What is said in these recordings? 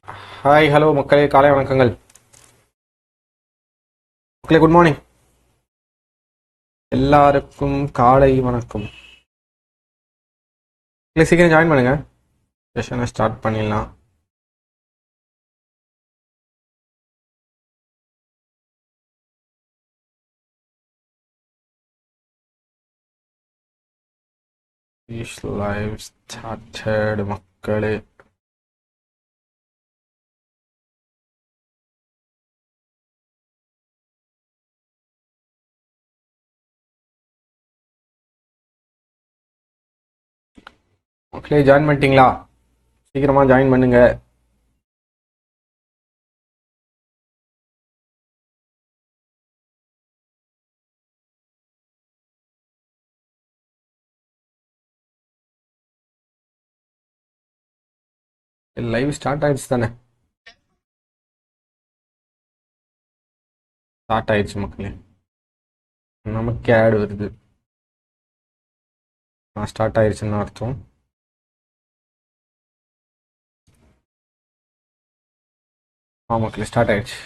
Hi hello மக்களே, காலை வணக்கங்கள் மக்களே. குட் மார்னிங், எல்லாருக்கும் காலை வணக்கம். இல்லை, சீக்கிரம் ஜாயின் பண்ணுங்க, செஷனை ஸ்டார்ட் பண்ணிடலாம். லைவ் ஸ்டார்டட் மக்களே. மக்களே ஜாயின் பண்ணிட்டீங்களா? சீக்கிரமா ஜாயின் பண்ணுங்க. லைவ் ஸ்டார்ட் ஆயிடுச்சு தானே? ஸ்டார்ட் ஆயிடுச்சு மக்களே. நமக்கு ஆட் வருது, ஸ்டார்ட் ஆயிடுச்சுன்னு அர்த்தம். மக்களே ஸ்டார்ட் ஆயிடுச்சு.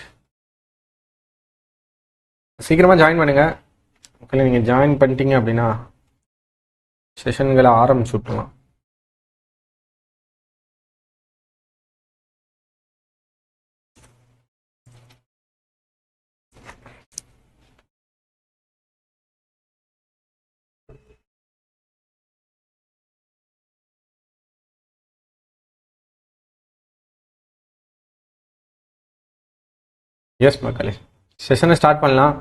சீக்கிரமா ஜாயின் பண்ணுங்க மக்களே. நீங்க ஜாயின் பண்ணிட்டீங்க அப்படின்னா செஷன்களை ஆரம்பிச்சு விட்டுலாம். எஸ் மக்களே, செஷனை ஸ்டார்ட் பண்ணலாம்.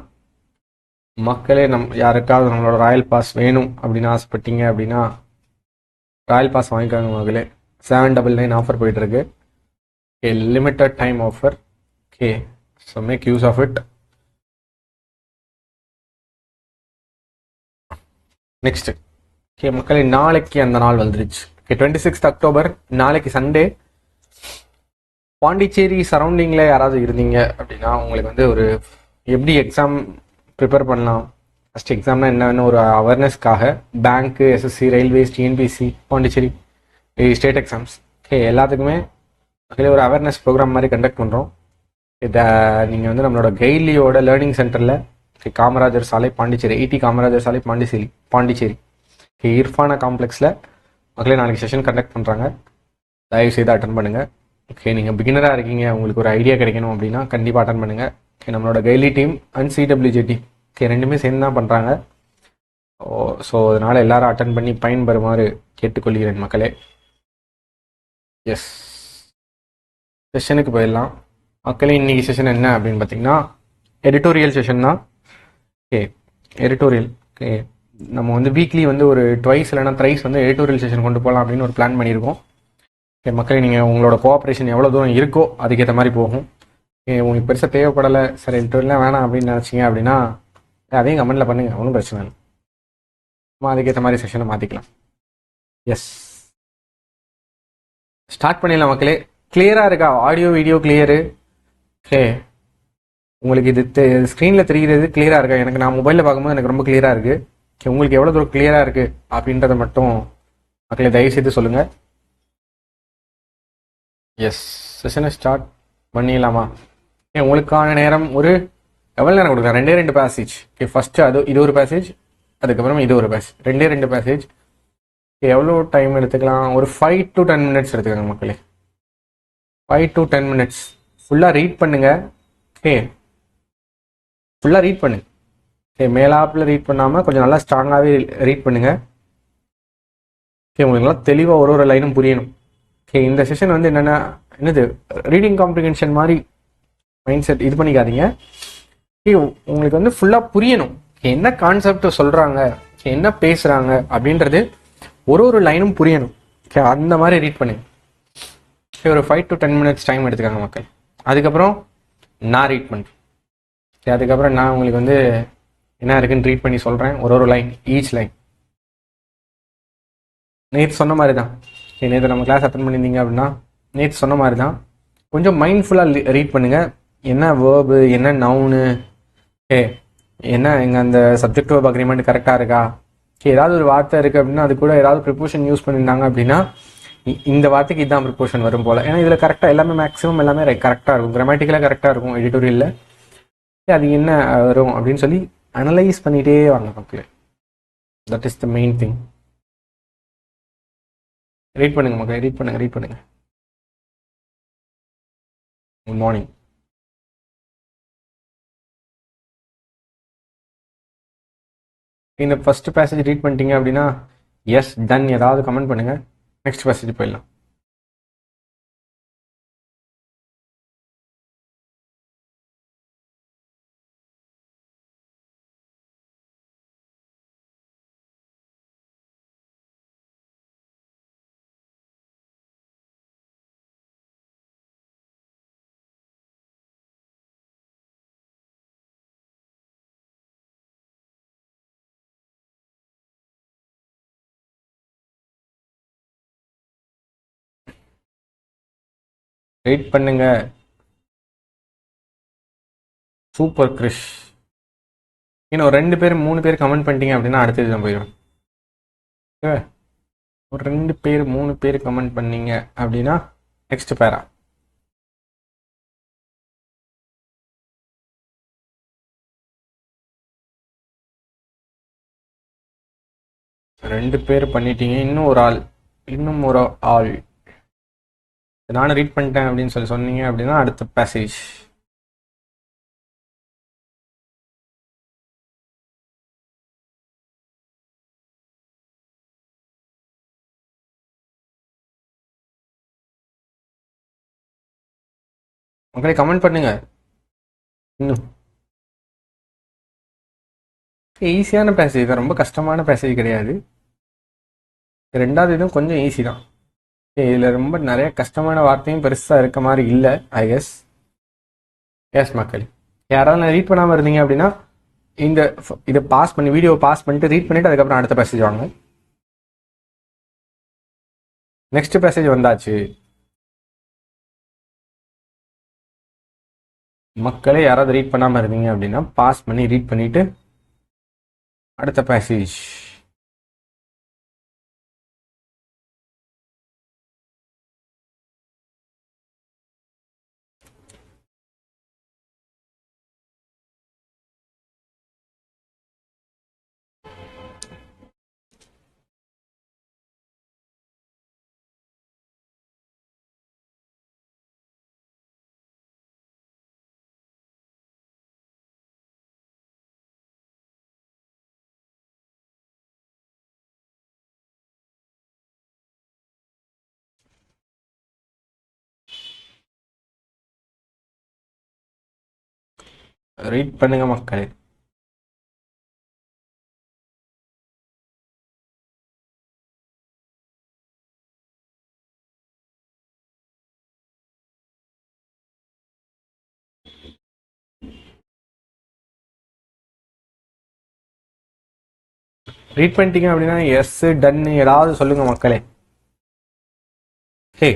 மக்களே, யாருக்காவது நம்மளோட ராயல் பாஸ் வேணும் அப்படின்னு ஆசைப்பட்டீங்க அப்படின்னா ராயல் பாஸ் வாங்கிக்காங்க மக்களே. 799 ஆஃபர் போயிட்டு இருக்கு. Limited time offer. Okay, so make use of it. Next okay மக்களே, நாளைக்கு அந்த நாள் வந்துருச்சு. ஓகே, 26th அக்டோபர், நாளைக்கு சண்டே. பாண்டிச்சேரி சரௌண்டிங்கில் யாராவது இருந்தீங்க அப்படின்னா உங்களுக்கு வந்து ஒரு எப்படி எக்ஸாம் ப்ரிப்பேர் பண்ணலாம், ஃபஸ்ட் எக்ஸாம்னா என்னன்னு ஒரு அவேர்னஸ்க்காக பேங்க்கு, SSC, railways, TNPSC, Pondicherry state exams எல்லாத்துக்குமே ஒரு அவேர்னஸ் ப்ரோக்ராம் மாதிரி கண்டக்ட் பண்ணுறோம். இதை நீங்கள் வந்து நம்மளோட கைலியோட லேர்னிங் சென்டரில் காமராஜர் சாலை பாண்டிச்சேரி, 80 காமராஜர் சாலை பாண்டிச்சேரி இர்ஃபானா காம்ப்ளெக்ஸில் மக்களே நாளைக்கு செஷன் கண்டக்ட் பண்ணுறாங்க. தயவு செய்து அட்டன் பண்ணுங்கள். ஓகே, நீங்கள் பிகினராக இருக்கீங்க, உங்களுக்கு ஒரு ஐடியா கிடைக்கணும் அப்படின்னா கண்டிப்பாக அட்டன் பண்ணுங்கள். ஓகே, நம்மளோட கைலி டீம் அண்ட் சிடபிள்யூஜே டீம் ரெண்டுமே சேர்ந்து தான் பண்ணுறாங்க. ஸோ அதனால் எல்லாரும் அட்டன் பண்ணி பயன்பெறுமாறு கேட்டுக்கொள்கிறேன் மக்களே. எஸ், செஷனுக்கு போயிடலாம் மக்களே. இன்றைக்கி செஷன் என்ன அப்படின்னு பார்த்தீங்கன்னா எடிட்டோரியல் செஷன் தான். Okay, editorial. ஓகே, நம்ம வந்து வீக்லி வந்து ஒரு ட்வைஸ் இல்லைனா த்ரைஸ் வந்து எடிட்டோரியல் செஷன் கொண்டு போகலாம் அப்படின்னு ஒரு பிளான் பண்ணியிருக்கோம். ஓகே மக்களே, நீங்கள் உங்களோட கோஆப்ரேஷன் எவ்வளோ தூரம் இருக்கோ அதுக்கேற்ற மாதிரி போகும். உங்களுக்கு பெருசாக தேவைப்படலை, சார் எடிட்டோரியல்லாம் வேணாம் அப்படின்னு நினச்சிங்க அப்படின்னா அதையும் கமெண்ட்டில் பண்ணுங்கள், ஒன்றும் பிரச்சனை இல்லை. நம்ம அதுக்கேற்ற மாதிரி செஷனை மாற்றிக்கலாம். எஸ், ஸ்டார்ட் பண்ணிடலாம் மக்களே. கிளியராக இருக்கா? Audio video clear? ஓகே, உங்களுக்கு இது ஸ்க்ரீனில் தெரிகிறது கிளியராக இருக்கா? எனக்கு நான் மொபைலில் பார்க்கும்போது எனக்கு ரொம்ப கிளியராக இருக்குது. ஓகே, உங்களுக்கு எவ்வளோ தூரம் கிளியராக இருக்குது அப்படின்றத மட்டும் மக்களே தயவுசெய்து சொல்லுங்கள். எஸ், செஷனை ஸ்டார்ட் பண்ணிடலாமா? உங்களுக்கான நேரம் ஒரு எவ்வளோ நேரம் கொடுக்கலாம்? 2 பேசேஜ். ஓகே, ஃபஸ்ட்டு இது ஒரு பேசேஜ், அதுக்கப்புறம் இது ஒரு பேசேஜ், 2 பேசேஜ். எவ்வளோ டைம் எடுத்துக்கலாம்? ஒரு 5 to 10 minutes எடுத்துக்கோங்க மக்களே. 5 to 10 minutes ஃபுல்லாக ரீட் பண்ணுங்க. ஓகே, ஃபுல்லாக ரீட் பண்ணுங்க. ஓகே, மேலாப்பில் ரீட் பண்ணாமல் கொஞ்சம் நல்லா ஸ்ட்ராங்காகவே ரீட் பண்ணுங்க. ஓகே, உங்களுக்கு நல்லா தெளிவாக ஒரு லைனும் புரியணும். ஓகே, இந்த செஷன் வந்து என்னது ரீடிங் காம்ப்ரிஹென்ஷன் மாதிரி மைண்ட் செட் இது பண்ணிக்காதீங்க. ஓகே, உங்களுக்கு வந்து ஃபுல்லாக புரியணும். என்ன கான்செப்ட் சொல்கிறாங்க, என்ன பேசுகிறாங்க அப்படின்றது ஒரு லைனும் புரியணும். ஓகே, அந்த மாதிரி ரீட் பண்ணுங்க. ஓகே, ஒரு 5 to 10 minutes டைம் எடுத்துக்காங்க மக்கள். அதுக்கப்புறம் நான் ரீட் பண்ணுறேன். ஓகே, அதுக்கப்புறம் நான் உங்களுக்கு வந்து என்ன இருக்குன்னு ரீட் பண்ணி சொல்கிறேன். ஒரு லைன், ஈச் லைன். நேற்று சொன்ன மாதிரி தான். நேற்று நம்ம கிளாஸ் அட்டன் பண்ணியிருந்தீங்க அப்படின்னா நேற்று சொன்ன மாதிரி தான் கொஞ்சம் மைண்ட்ஃபுல்லாக ரீட் பண்ணுங்கள். என்ன வேர்பு, என்ன நவுனு, ஓகே என்ன இங்கே அந்த சப்ஜெக்ட் வேர்ப் அக்ரிமெண்ட் கரெக்டாக இருக்கா, ஓகே ஏதாவது ஒரு வார்த்தை இருக்குது அப்படின்னா அது கூட ஏதாவது ப்ரிப்போஷன் யூஸ் பண்ணியிருந்தாங்க அப்படின்னா இந்த வார்த்தைக்கு இதான் ப்ரிப்போஷன் வரும் போல். ஏன்னா இதில் கரெக்டாக எல்லாமே மேக்ஸிமம் எல்லாமே கரெக்டாக இருக்கும், கிராமட்டிக்கலாக கரெக்டாக இருக்கும் எடிட்டோரியலில். அது என்ன வரும் அப்படின்னு சொல்லி அனலைஸ் பண்ணிகிட்டே வாங்க மக்களே. That is the main thing. Read பண்ணுங்க மக்களே, ரீட் பண்ணுங்க. Good morning. இந்த ஃபர்ஸ்ட் பேசேஜ் ரீட் பண்ணிட்டீங்க அப்படின்னா எஸ் டன் ஏதாவது கமெண்ட் பண்ணுங்க. நெக்ஸ்ட் பேசேஜ் போயிடலாம். ரீட் பண்ணுங்க. சூப்பர் கிரிஷ். இன்னும் 2 பேர் 3 பேர் கமெண்ட் பண்ணிட்டீங்க அப்படின்னா அடுத்தது நான் போயிடுவேன். ஒரு 2 பேர் 3 பேர் கமெண்ட் பண்ணீங்க அப்படின்னா நெக்ஸ்ட் பேரா. ரெண்டு பேர் பண்ணிட்டீங்க. இன்னும் ஒரு ஆள் நானும் ரீட் பண்ணிட்டேன் அப்படின்னு சொல்லி சொன்னீங்க அப்படின்னா அடுத்த பேசேஜ். மக்களை கமெண்ட் பண்ணுங்க. இன்னும் ஈஸியான பேசேஜ் தான், ரொம்ப கஷ்டமான பேசேஜ் கிடையாது. ரெண்டாவது இதுவும் கொஞ்சம் ஈஸி தான். இதில் ரொம்ப நிறைய கஷ்டமான வார்த்தையும் பெருசாக இருக்க மாதிரி இல்லை ஐ கெஸ். எஸ் மக்கள், யாராவது நான் ரீட் பண்ணாமல் இருந்தீங்க அப்படின்னா இதை பாஸ் பண்ணி வீடியோவை பாஸ் பண்ணிட்டு ரீட் பண்ணிட்டு அதுக்கப்புறம் அடுத்த பேசேஜ் வாங்க. நெக்ஸ்ட் பேசேஜ் வந்தாச்சு மக்களே. யாராவது ரீட் பண்ணாமல் இருந்தீங்க அப்படின்னா பாஸ் பண்ணி ரீட் பண்ணிட்டு அடுத்த பேசேஜ். ரீட் பண்ணுங்க மக்களே. ரீட் பண்ணிட்டீங்க அப்படின்னா எஸ் டன் ஏதாவது சொல்லுங்க மக்களே. ஹே,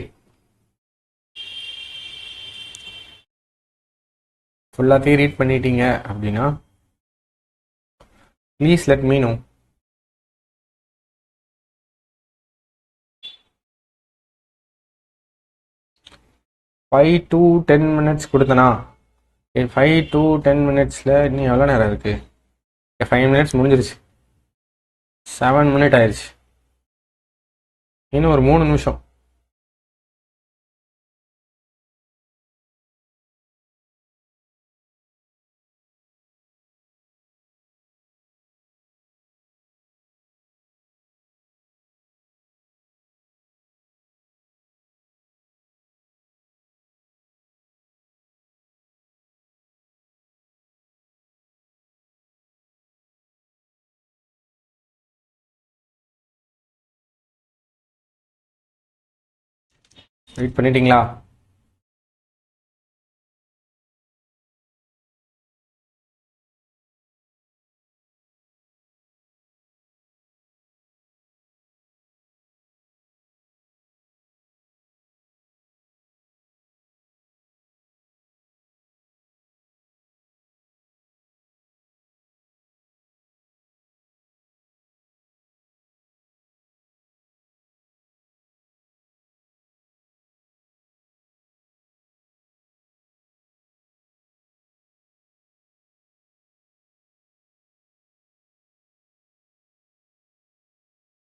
ஃபுல்லாத்தையும் ரீட் பண்ணிட்டீங்க அப்படின்னா please let me know. Five to 10 minutes கொடுத்தனா? 5 to 10 மினிட்ஸில் இன்னும் எவ்வளோ நேரம் இருக்குது? 5 மினிட்ஸ் முடிஞ்சிருச்சு. 7 மினிட் ஆயிடுச்சு. இன்னும் ஒரு 3 நிமிஷம். ரீட் பண்ணிட்டீங்களா?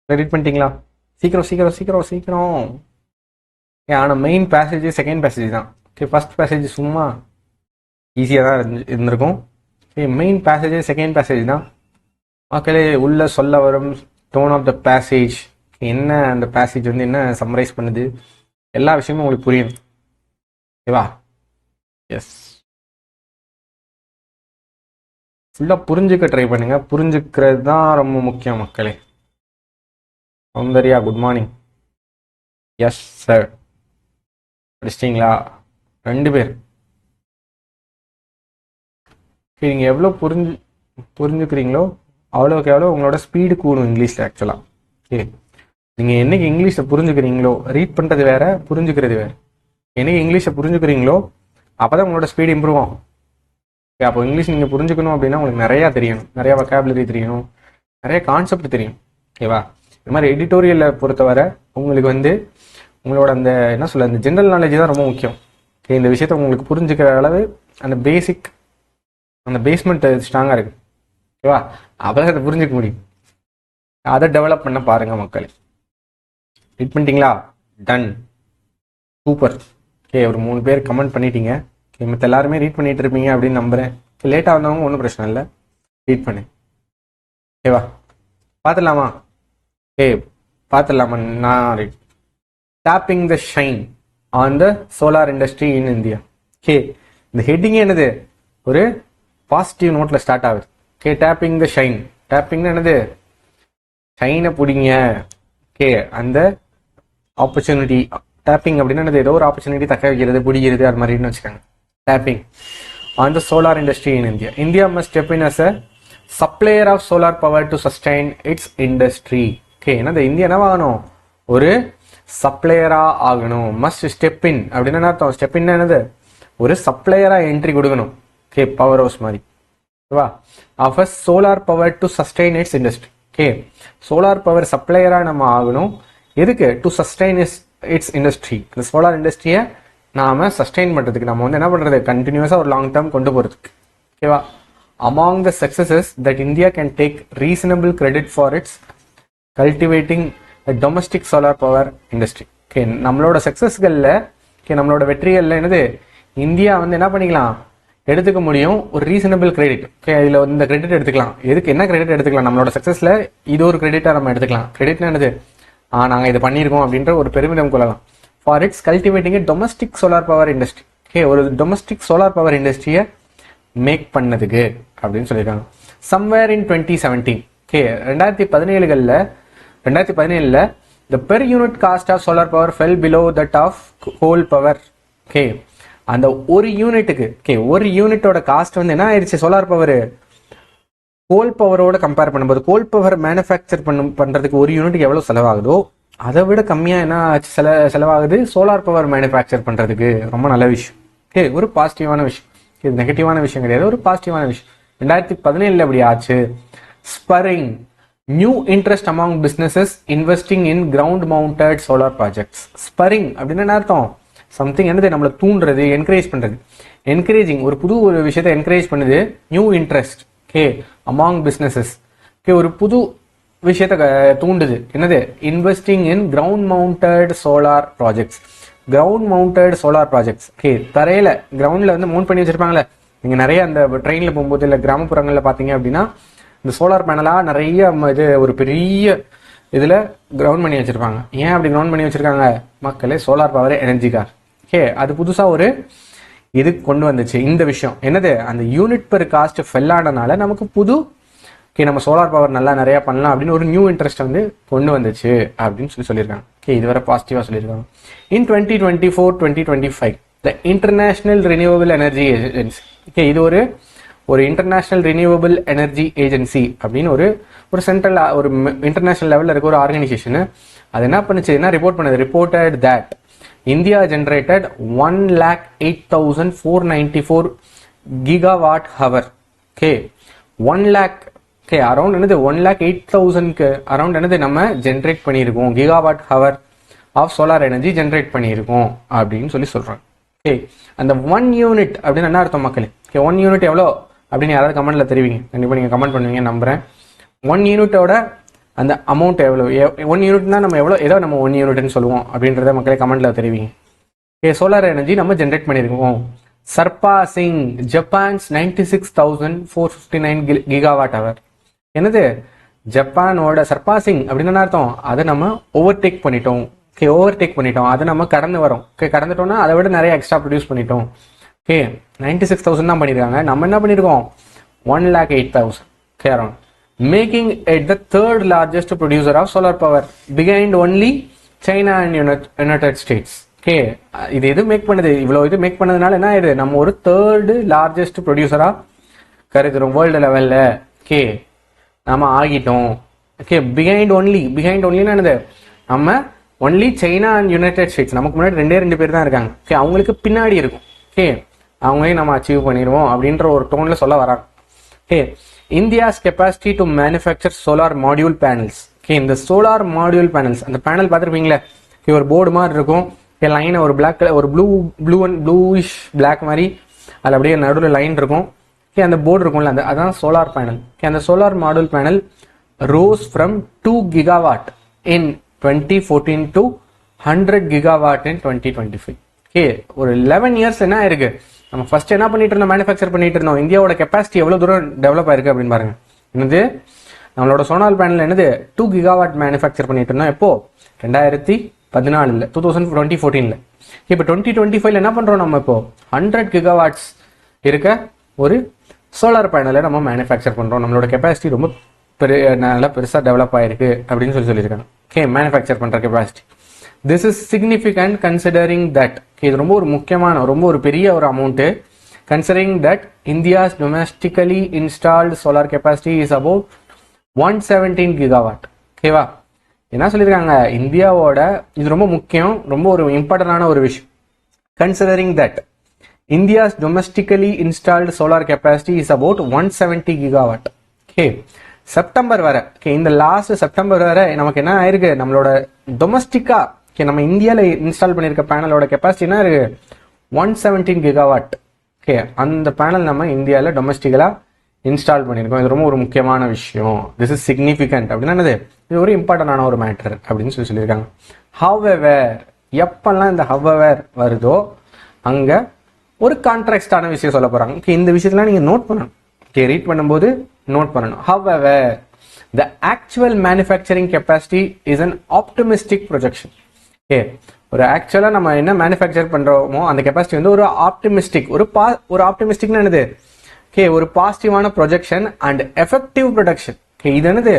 ரீட் பண்ணிட்டீங்களா? சீக்கிரம் சீக்கிரம் சீக்கிரம் சீக்கிரம். ஆனால் மெயின் பேசேஜ் செகண்ட் பேசேஜ் தான். ஓகே, ஃபர்ஸ்ட் பேசேஜ் சும்மா ஈஸியாக தான் இருந்திருக்கும். Okay, main passage second passage தான். மக்களே உள்ள சொல்ல வரும் டோன் ஆஃப் த பேசேஜ், என்ன அந்த பேசேஜ் வந்து என்ன சம்மரைஸ் பண்ணுது, எல்லா விஷயமும் உங்களுக்கு புரியணும். ஓகேவா? எஸ், ஃபுல்லாக புரிஞ்சுக்க ட்ரை பண்ணுங்க. புரிஞ்சுக்கிறது தான் ரொம்ப முக்கியம் மக்களே. Soundarya good morning. Yes sir, படிச்சிட்டிங்களா 2 பேர்? நீங்கள் எவ்வளோ புரிஞ்சுக்கிறீங்களோ அவ்வளோக்கு எவ்வளோ உங்களோட ஸ்பீடு கூடும் இங்கிலீஷில் ஆக்சுவலாக. ஓகே, நீங்கள் என்னைக்கு இங்கிலீஷை புரிஞ்சுக்கிறீங்களோ, ரீட் பண்ணுறது வேறு, புரிஞ்சுக்கிறது வேறு. என்னைக்கு இங்கிலீஷை புரிஞ்சுக்கிறீங்களோ அப்போ தான் உங்களோட ஸ்பீடு இம்ப்ரூவ் ஆகும். ஓகே, அப்போ இங்கிலீஷ் நீங்கள் புரிஞ்சுக்கணும் அப்படின்னா உங்களுக்கு நிறையா தெரியணும், நிறையா வொக்காபுலரி தெரியணும், நிறைய கான்செப்ட் தெரியும். ஓகேவா? இது மாதிரி எடிட்டோரியலை பொறுத்தவரை உங்களுக்கு வந்து உங்களோட அந்த என்ன சொல்ல, அந்த ஜென்ரல் நாலேஜ் தான் ரொம்ப முக்கியம். ஓகே, இந்த விஷயத்தை உங்களுக்கு புரிஞ்சுக்கிற அளவு அந்த பேசிக், அந்த பேஸ்மெண்ட் ஸ்ட்ராங்காக இருக்குது. ஓகேவா? அப்போ தான் அதை புரிஞ்சுக்க முடியும். அதை டெவலப் பண்ண பாருங்கள் மக்கள். ரீட் பண்ணிட்டீங்களா? Ton, super. ஓகே, ஒரு 3 பேர் கமெண்ட் பண்ணிட்டீங்க. ஓகே, மற்ற எல்லாருமே ரீட் பண்ணிட்டு இருப்பீங்க அப்படின்னு நம்புகிறேன். லேட்டாக வந்தவங்க ஒன்றும் பிரச்சனை இல்லை, ரீட் பண்ணு. ஓகேவா? பார்த்துடலாமா? ஓகே, பார்த்துடலாமா? நான் read. Taping the shine on the solar industry in India. Okay, இந்த ஹெட்டிங் என்னது, ஒரு பாசிட்டிவ் நோட்ல ஸ்டார்ட் ஆகுது. ஓகே, டேப்பிங் த ஷைன். டேப்பிங் என்னது, ஷைனை பிடிங்க. ஓகே, அந்த ஆப்பர்ச்சுனிட்டி. டேப்பிங் அப்படின்னா என்னது, ஏதோ ஒரு ஆப்பர்ச்சுனிட்டி தக்க வைக்கிறது, பிடிக்கிறது, அது மாதிரின்னு வச்சுக்காங்க. Tapping on the solar industry in India. India must step in as a supplier of solar power to sustain its industry. Okay, என்னது, இந்தியா என்ன ஆகணும், ஒரு சப்ளையரா ஆகணும். மஸ்ட் ஸ்டெப் இன் அப்படின்னா என்ன அர்த்தம்? ஸ்டெப் இன் என்னது, ஒரு சப்ளையரா என்ட்ரி கொடுக்கணும். ஓகே, பவர் ஹவுஸ் மாதிரி. ஓகேவா? Of a solar power to sustain its industry. Okay, solar power சப்ளையரா நம்ம ஆகணும். எதுக்கு? To sustain its industry. இந்த சோலார் இண்டஸ்ட்ரியை நாம சஸ்டைன் பண்றதுக்கு, நம்ம வந்து என்ன பண்றது, கண்டினியூஸா ஒரு லாங் டேர்ம் கொண்டு போறதுக்கு. ஓகேவா? among the successes that India can take reasonable credit for its cultivating a domestic solar power industry. Okay, நம்மளோட சக்சஸ்கள்ல, ஓகே, நம்மளோட வெற்றிகள்ல என்னது, இந்தியா வந்து என்ன பண்ணிக்கலாம், எடுத்துக்க முடியும் ஒரு ரீசனபிள் கிரெடிட். ஓகே, இதுல இந்த கிரெடிட் எடுத்துக்கலாம். எதுக்கு, என்ன கிரெடிட் எடுத்துக்கலாம், நம்மளோட சக்சஸ்ல இது ஒரு கிரெடிட்டா நம்ம எடுத்துக்கலாம். கிரெடிட்னா என்னது, நாங்க இது பண்ணியிருக்கோம் அப்படின்ற ஒரு பெருமிதம் கொள்ளலாம். For its cultivating domestic solar power industry. Okay, ஒரு டொமஸ்டிக் சோலார் பவர் இண்டஸ்ட்ரியை மேக் பண்ணதுக்கு அப்படின்னு சொல்லியிருக்காங்க. Somewhere in 2017. ஓகே, 2017ல the per unit cost of solar power fell below that of coal power. Okay, அந்த ஒரு யூனிட்டுக்கு, ஓகே, ஒரு யூனிட்டோட காஸ்ட் வந்து என்ன ஆயிடுச்சு, சோலார் பவர் கோல் பவரோட கம்பேர் பண்ணும்போது, கோல் பவர் மேனுஃபேக்சர் பண்றதுக்கு ஒரு யூனிட்டுக்கு எவ்வளவு செலவாகுதோ அதை விட கம்மியா என்ன செலவாகுது சோலார் பவர் மேனுஃபேக்சர் பண்றதுக்கு. ரொம்ப நல்ல விஷயம். ஓகே, ஒரு பாசிட்டிவான விஷயம். இது நெகட்டிவான விஷயம் கிடையாது, ஒரு பாசிட்டிவான விஷயம். 2017 அப்படி ஆச்சு. Spurring new interest among businesses investing in ground mounted solar projects. Spurring அப்படின்னு என்ன அர்த்தம், சம்திங் என்னது, நம்மளை தூண்டுறது, என்கரேஜ் பண்றது. என்கரேஜிங், ஒரு புது ஒரு விஷயத்தை என்கரேஜ் பண்ணுது. New interest, okay, among businesses. Okay, ஒரு புது விஷயத்தை தூண்டுது. என்னது, investing in ground mounted solar projects. Ground mounted solar projects. Okay, தரையில கிரவுண்ட்ல வந்து மவுண்ட் பண்ணி வச்சிருப்பாங்களே, நீங்க நிறைய அந்த ட்ரெயின்ல போகும்போது இல்லை கிராமப்புறங்கள்ல பாத்தீங்க அப்படின்னா இந்த சோலார் பேனலா நிறைய இது ஒரு பெரிய இதுல கிரவுண்ட் பண்ணி வச்சிருப்பாங்க. ஏன் அப்படி கிரவுண்ட் பண்ணி வச்சிருக்காங்க, மக்களே சோலார் பவர் எனர்ஜிக்கார். ஓகே, அது புதுசா ஒரு இது கொண்டு வந்துச்சு. இந்த விஷயம் என்னது, அந்த யூனிட் பெர் காஸ்ட் ஃபெல் ஆனனால நமக்கு புது, ஓகே, நம்ம சோலார் பவர் நல்லா நிறைய பண்ணலாம் அப்படின்னு ஒரு நியூ இன்ட்ரெஸ்ட் வந்து கொண்டு வந்துச்சு அப்படின்னு சொல்லியிருக்காங்க. ஓகே, இதுவரை பாசிட்டிவா சொல்லியிருக்காங்க. இன் 2024-2025 த International Renewable Energy agency. Okay, இது ஒரு இன்டர்நேஷனல் ரினியூவபிள் எனர்ஜி ஏஜென்சி அப்படின்னு ஒரு சென்ட்ரல், ஒரு இன்டர்நேஷனல் லெவலில் இருக்க ஒரு ஆர்கனைசேஷன். அது என்ன பண்ணுச்சு, என்ன ரிப்போர்ட் பண்ணுது, reported that India generated 1,08,494 gigawatt hour. Okay, 1 lakh, okay, around என்னது 1,08,000க்கு அரௌண்ட் என்னது நம்ம ஜென்ரேட் பண்ணியிருக்கோம், gigawatt hour of solar energy generate பண்ணியிருக்கோம் அப்படின்னு சொல்றாங்க. ஓகே, அந்த 1 யூனிட் அப்படின்னு என்ன அர்த்தம் மக்களே. ஓகே, 1 யூனிட் எவ்வளோ அப்படின்னு யாராவது கமெண்ட்ல தெரிவிங்க. கண்டிப்பாக நீங்கள் கமெண்ட் பண்ணுவீங்க நம்புறேன். 1 யூனிட்டோட அந்த அமௌண்ட் எவ்வளோ 1 யூனிட்னா நம்ம எவ்வளோ நம்ம 1 யூனிட்னு சொல்லுவோம் அப்படின்றத மக்களே கமெண்ட்டில் தெரிவிங்க. சோலார் எனர்ஜி நம்ம ஜென்ரேட் பண்ணியிருக்கோம். சர்பாசிங் ஜப்பான்ஸ் 96,459 கிகாவாட் அவர். என்னது ஜப்பானோட சர்பாசிங் அப்படின்னு அர்த்தம், அதை நம்ம ஓவர்டேக் பண்ணிட்டோம். ஓவர்டேக் பண்ணிட்டோம், அதை நம்ம கடந்து வரோம். கடந்துட்டோம்னா அதை விட நிறைய எக்ஸ்ட்ரா ப்ரொடியூஸ் பண்ணிட்டோம். 96,000 தான் பண்ணியிருக்காங்க. நம்ம என்ன பண்ணியிருக்கோம் 1,08,000. Around making it the third largest producer of solar power behind only China and United States. இது எது மேக் பண்ணுது, இவ்வளோ இது மேக் பண்ணதுனால என்ன ஆயிடுது, நம்ம ஒரு தேர்டு லார்ஜஸ்ட் ப்ரொடியூசரா கருதுறோம் வேர்ல்டு லெவல்ல. நம்ம ஆகிட்டோம். பிஹைண்ட் ஒன்லின்னா என்னது, நம்ம only China and United states, நமக்கு முன்னாடி 2 பேர் தான் இருக்காங்க. அவங்களுக்கு பின்னாடி இருக்கும். அவங்களையும் நம்ம அச்சீவ் பண்ணிடுவோம் அப்படின்ற ஒரு டோன்ல சொல்ல வராங்க. India's capacity to manufacture solar module panels. இந்த சோலார் மாடியூல் பேனல்ஸ், அந்த பேனல் பார்த்துருப்பீங்களே, ஒரு போர்டு மாதிரி இருக்கும். லைன் ஒரு பிளாக் கலர், ஒரு ப்ளூயிஷ் பிளாக் மாதிரி, அது அப்படியே நடுவில் லைன் இருக்கும். அந்த போர்டு இருக்கும்ல, அதான் சோலார் பேனல். அந்த solar module panel rose from 2 gigawatt in 2014 to 100 gigawatt in 2025. ஒரு 11 இயர்ஸ் என்ன ஆயிருக்கு. நம்ம ஃபர்ஸ்ட் என்ன பண்ணிட்டு இருந்தோம், மேனுஃபேக்சர் பண்ணிட்டு இருந்தோம். இந்தியாவோட கெப்பாசிட்டி எவ்வளவு தூரம் டெவலப் ஆயிருக்கு அப்படின்னு பாருங்க. என்னது நம்மளோட சோலார் பேனல் என்னது 2 gigawatt மேனுஃபேக்சர் பண்ணிட்டு இருந்தோம். எப்போ 2014 2014. இப்போ 2025 என்ன பண்றோம், நம்ம இப்போ 100 gigawatts இருக்க ஒரு சோலார் பேனலை நம்ம மேனுஃபேக்சர் பண்றோம். நம்மளோட கெப்பாசிட்டி ரொம்ப நல்லா பெருசா டெவலப் ஆயிருக்கு அப்படின்னு சொல்லியிருக்காங்க. மேனுஃபேக்சர் பண்ற capacity. This is significant considering that, இது ரொம்ப ஒரு முக்கியமான ரொம்ப ஒரு பெரிய ஒரு amount. Considering that India's domestically installed solar capacity is about 117 gigawatt. ஓகேவா, என்ன சொல்லியிருக்காங்க, இந்தியாவோட இது ரொம்ப முக்கியம், ரொம்ப ஒரு இம்பார்ட்டன்டான ஒரு விஷயம். Considering that India's domestically installed solar capacity is about 170 gigawatt. September வரை, இந்த லாஸ்ட் செப்டம்பர் வரை நமக்கு என்ன ஆயிருக்கு, நம்மளோட டொமஸ்டிக்கா நம்ம இந்தியால இன்ஸ்டால் பண்ணிருக்க பேனலோட கெப்பாசிட்டி என்ன இருக்கு 117 gigawatt. அந்த பேனல் நம்ம இந்தியால டொமஸ்டிக்கலா இன்ஸ்டால் பண்ணிருக்கோம். இது ரொம்ப ஒரு முக்கியமான விஷயம். திஸ் இஸ் சிக்னிஃபிகண்ட் அப்படின்னா என்னது, இது ஒரு இம்பார்ட்டன்டான ஒரு மேட்டர் அப்படின்னு சொல்லியிருக்காங்க. ஹவெவர், எப்பெல்லாம் இந்த ஹவெவர் வருதோ அங்க ஒரு கான்ட்ராக்டான விஷயம் சொல்ல போறாங்க. இந்த விஷயத்தெல்லாம் நீங்க நோட் பண்ணணும். ரீட் பண்ணும்போது நோட் பண்ணணும். However, the actual manufacturing capacity is an optimistic projection. ஒரு ஆக்சுவலா நம்ம என்ன மேனுஃபேக்சர் பண்றோமோ அந்த கெப்பாசிட்டி வந்து ஒரு ஆப்டிமிஸ்டிக், ஒரு ஆப்டிமிஸ்டிக்னா என்னது, ஒரு பாசிட்டிவான ப்ரொஜெக்ஷன் அண்ட் எஃபெக்டிவ் ப்ரொடக்ஷன். இது என்னது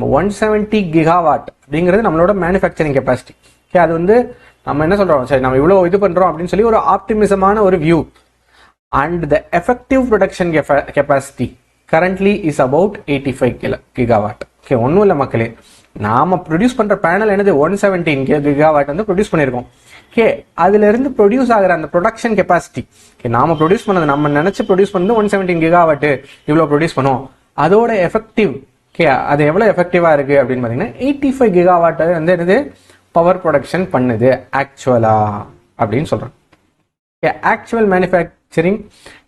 170 gigawatt அப்படிங்கிறது நம்மளோட மேனுஃபேக்சரிங் கெப்பாசிட்டி. அது வந்து நம்ம என்ன சொல்றோம், சரி நம்ம இவ்வளவு இது பண்றோம் அப்படின்னு சொல்லி ஒரு ஆப்டிமிசமான ஒரு view. And the effective production capacity currently is about 85 gigawatt. ஒன்றும் இல்லை மக்களே, நாம ப்ரொடியூஸ் பண்ற பேனல் என்னது 117 gigawatt வந்து ப்ரொடியூஸ் பண்ணியிருக்கோம். அதுல இருந்து ப்ரொடியூஸ் ஆகிற அந்த ப்ரொடக்ஷன் கெப்பாசிட்டி, நாம ப்ரொடியூஸ் பண்ணது, நம்ம நினைச்சு ப்ரொடியூஸ் பண்ணது 117 gigawatt, இவ்வளவு ப்ரொடியூஸ் பண்ணுவோம். அதோட எஃபெக்டிவ், அது எவ்வளவு எஃபெக்டிவா இருக்கு அப்படின்னு பாத்தீங்கன்னா 85 gigawatt வந்து என்னது பவர் ப்ரொடக்ஷன் பண்ணுது ஆக்சுவலா அப்படின்னு சொல்றோம். Actual manufacturing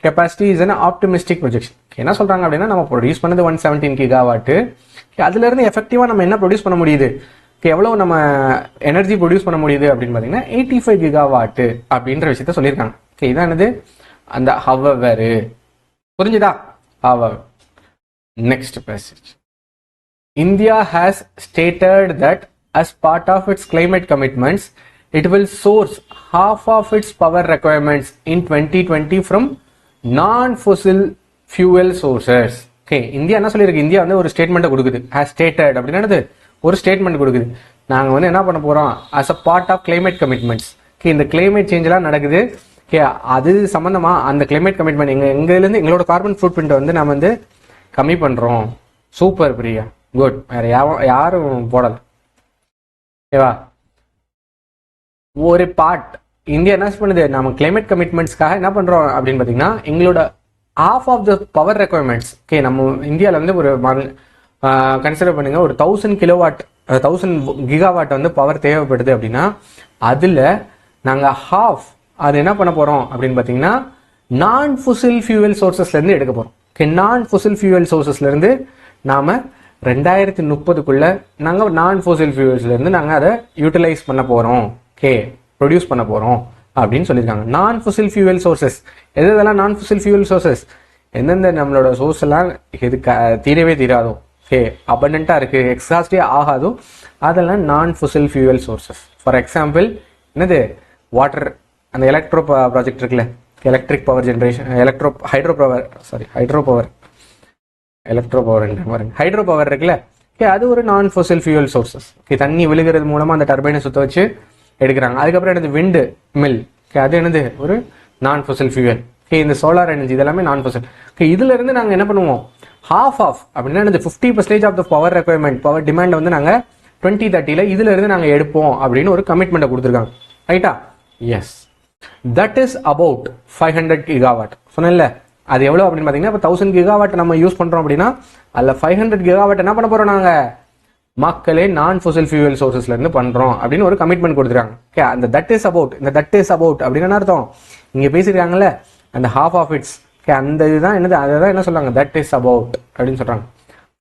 capacity is an optimistic projection. என்ன சொல்றாங்க அப்படின்னா, நம்ம ப்ரொடியூஸ் பண்ணது 117 gigawatt, அதுல இருந்து எஃபெக்டிவா நம்ம என்ன ப்ரொடியூஸ் பண்ண முடியுது, எவ்வளவு நம்ம எனர்ஜி ப்ரொடியூஸ் பண்ண முடியுது அப்படின்னு பாத்தீங்கன்னா 85 gigawatt அப்படின்ற விஷயத்த சொல்லியிருக்காங்க. இதான் என்னது அந்த however. புரிஞ்சுதா? however. Next passage. India has stated that as part of its climate commitments, it will source half of its power requirements in 2020 from non-fossil fuel sources. India என்ன சொல்லியிருக்கு, இந்தியா வந்து ஒரு ஸ்டேட்மெண்ட் கொடுக்குது. has stated அப்படின்னா ஒரு statement கொடுக்குது, நாங்க வந்து என்ன பண்ண போறோம் as a part of climate commitments. இந்த கிளைமேட் சேஞ்ச் எல்லாம் நடக்குது, அது சம்பந்தமா அந்த கிளைமேட் கமிட்மெண்ட் எங்கேருந்து எங்களோட கார்பன் ஃபுட் பிரிண்ட் வந்து நம்ம வந்து கம்மி பண்றோம். Super Priya, good. வேற யாரும் போடல. ஓகேவா, ஒரு பார்ட் இந்தியா என்ன பண்ணுது, நம்ம கிளைமேட் கமிட்மெண்ட்ஸ்க்காக என்ன பண்றோம் அப்படின்னு பாத்தீங்கன்னா, எங்களோட half of the power requirements. நம்ம இந்தியாவில் வந்து ஒரு கன்சிடர் பண்ணுங்க, ஒரு 1000 gigawatt வந்து பவர் தேவைப்படுது அப்படின்னா, அதுல நாங்க ஹாஃப் அது என்ன பண்ண போறோம் அப்படின்னு பாத்தீங்கன்னா நான் ஃபுசில் ஃபியூவல் சோர்சஸ்ல இருந்து எடுக்க போறோம். நான் ஃபுசில் ஃபியூவல் சோர்சஸ்ல இருந்து நாம 2030க்குள்ள நாங்கள் நான் ஃபோசில் ஃபியூவல்ஸ்லேருந்து நாங்கள் அதை யூட்டிலைஸ் பண்ண போகிறோம், ஓகே, ப்ரொடியூஸ் பண்ண போகிறோம் அப்படின்னு சொல்லியிருக்காங்க. நான் ஃபோசில் ஃபியூவல் சோர்சஸ் எதெல்லாம் நான் ஃபோசில் ஃபியூவல் சோர்சஸ், எந்தெந்த நம்மளோட சோர்ஸ் எல்லாம் இது தீரவே தீராதோ, ஓகே, அபண்டண்ட்டாக இருக்குது, எக்ஸாஸ்டே ஆகாதோ, அதெல்லாம் நான் ஃபோசில் ஃபியூவல் சோர்சஸ். ஃபார் எக்ஸாம்பிள் என்னது, வாட்டர், அந்த எலக்ட்ரோ ப்ராஜெக்ட் இருக்குல்ல, electric power generation, hydro power இருக்குல்ல, ஓகே, அது ஒரு நான் ஃபோசில் ஃபியூவல் சோர்சஸ். ஓகே, தண்ணி விழுகிறது மூலமாக அந்த டர்பைனை சுற்ற வச்சு எடுக்கிறாங்க. அதுக்கப்புறம் என்னது, விண்டு மில், ஓகே, அது என்னது ஒரு நான் ஃபோசில் ஃபியூவல். ஓகே, இந்த சோலார் எனர்ஜி இதெல்லாமே நான் ஃபோசில். ஓகே, இதுல இருந்து நாங்கள் என்ன பண்ணுவோம், half அப்படின்னா என்னது 50% of the power requirement, power demand வந்து நாங்கள் 2030 இதுல இருந்து நாங்கள் எடுப்போம் அப்படின்னு ஒரு கமிட்மெண்ட்டை கொடுத்துருக்காங்க. ரைட்டா? Yes, that is about 500 gigawatt. சொன்னேன்ல, அது எவ்வளோ அப்படின்னு பார்த்தீங்கன்னா, இப்போ 1000 கிகாவாட் நம்ம யூஸ் பண்ணுறோம் அப்படின்னா அதில் 500 கிகாவாட் என்ன பண்ண போகிறோம் நாங்கள், மக்களே நான் ஃபோசில் ஃபியூவல் சோர்சஸ்லேருந்து பண்ணுறோம் அப்படின்னு ஒரு கமிட்மெண்ட் கொடுத்துருக்காங்க. ஓகே, அந்த தட் இஸ் அபவுட், இந்த தட் இஸ் அபவுட் அப்படின்னு என்ன அர்த்தம், இங்கே பேசியிருக்காங்கல்ல அந்த half of its, ஓகே, அந்த இதுதான் என்னது, அதை தான் என்ன சொல்கிறாங்க, தட் இஸ் அபவுட் அப்படின்னு சொல்கிறாங்க.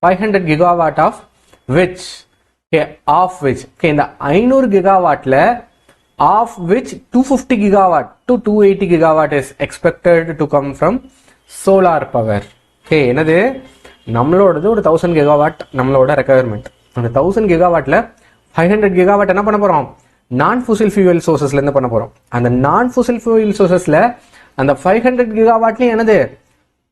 500 gigawatt of which, okay, of which, okay, இந்த 500 கிகாவாட்டில் of which 250 gigawatt to 280 gigawatt is expected to come from solar power. Okay, என்னது, நம்மளோடது ஒரு 1000 gigawatt நம்மளோட ரெக்குயர்மெண்ட். அந்த 1000 gigawattல 500 gigawatt என்ன பண்ண போறோம், நான் ஃபோசில் ஃபியூவல் சோர்சஸ்ல இருந்து பண்ண போறோம். அந்த நான் ஃபோசில் ஃபியூவல் சோர்சஸ்ல அந்த 500 gigawattலயும் என்னது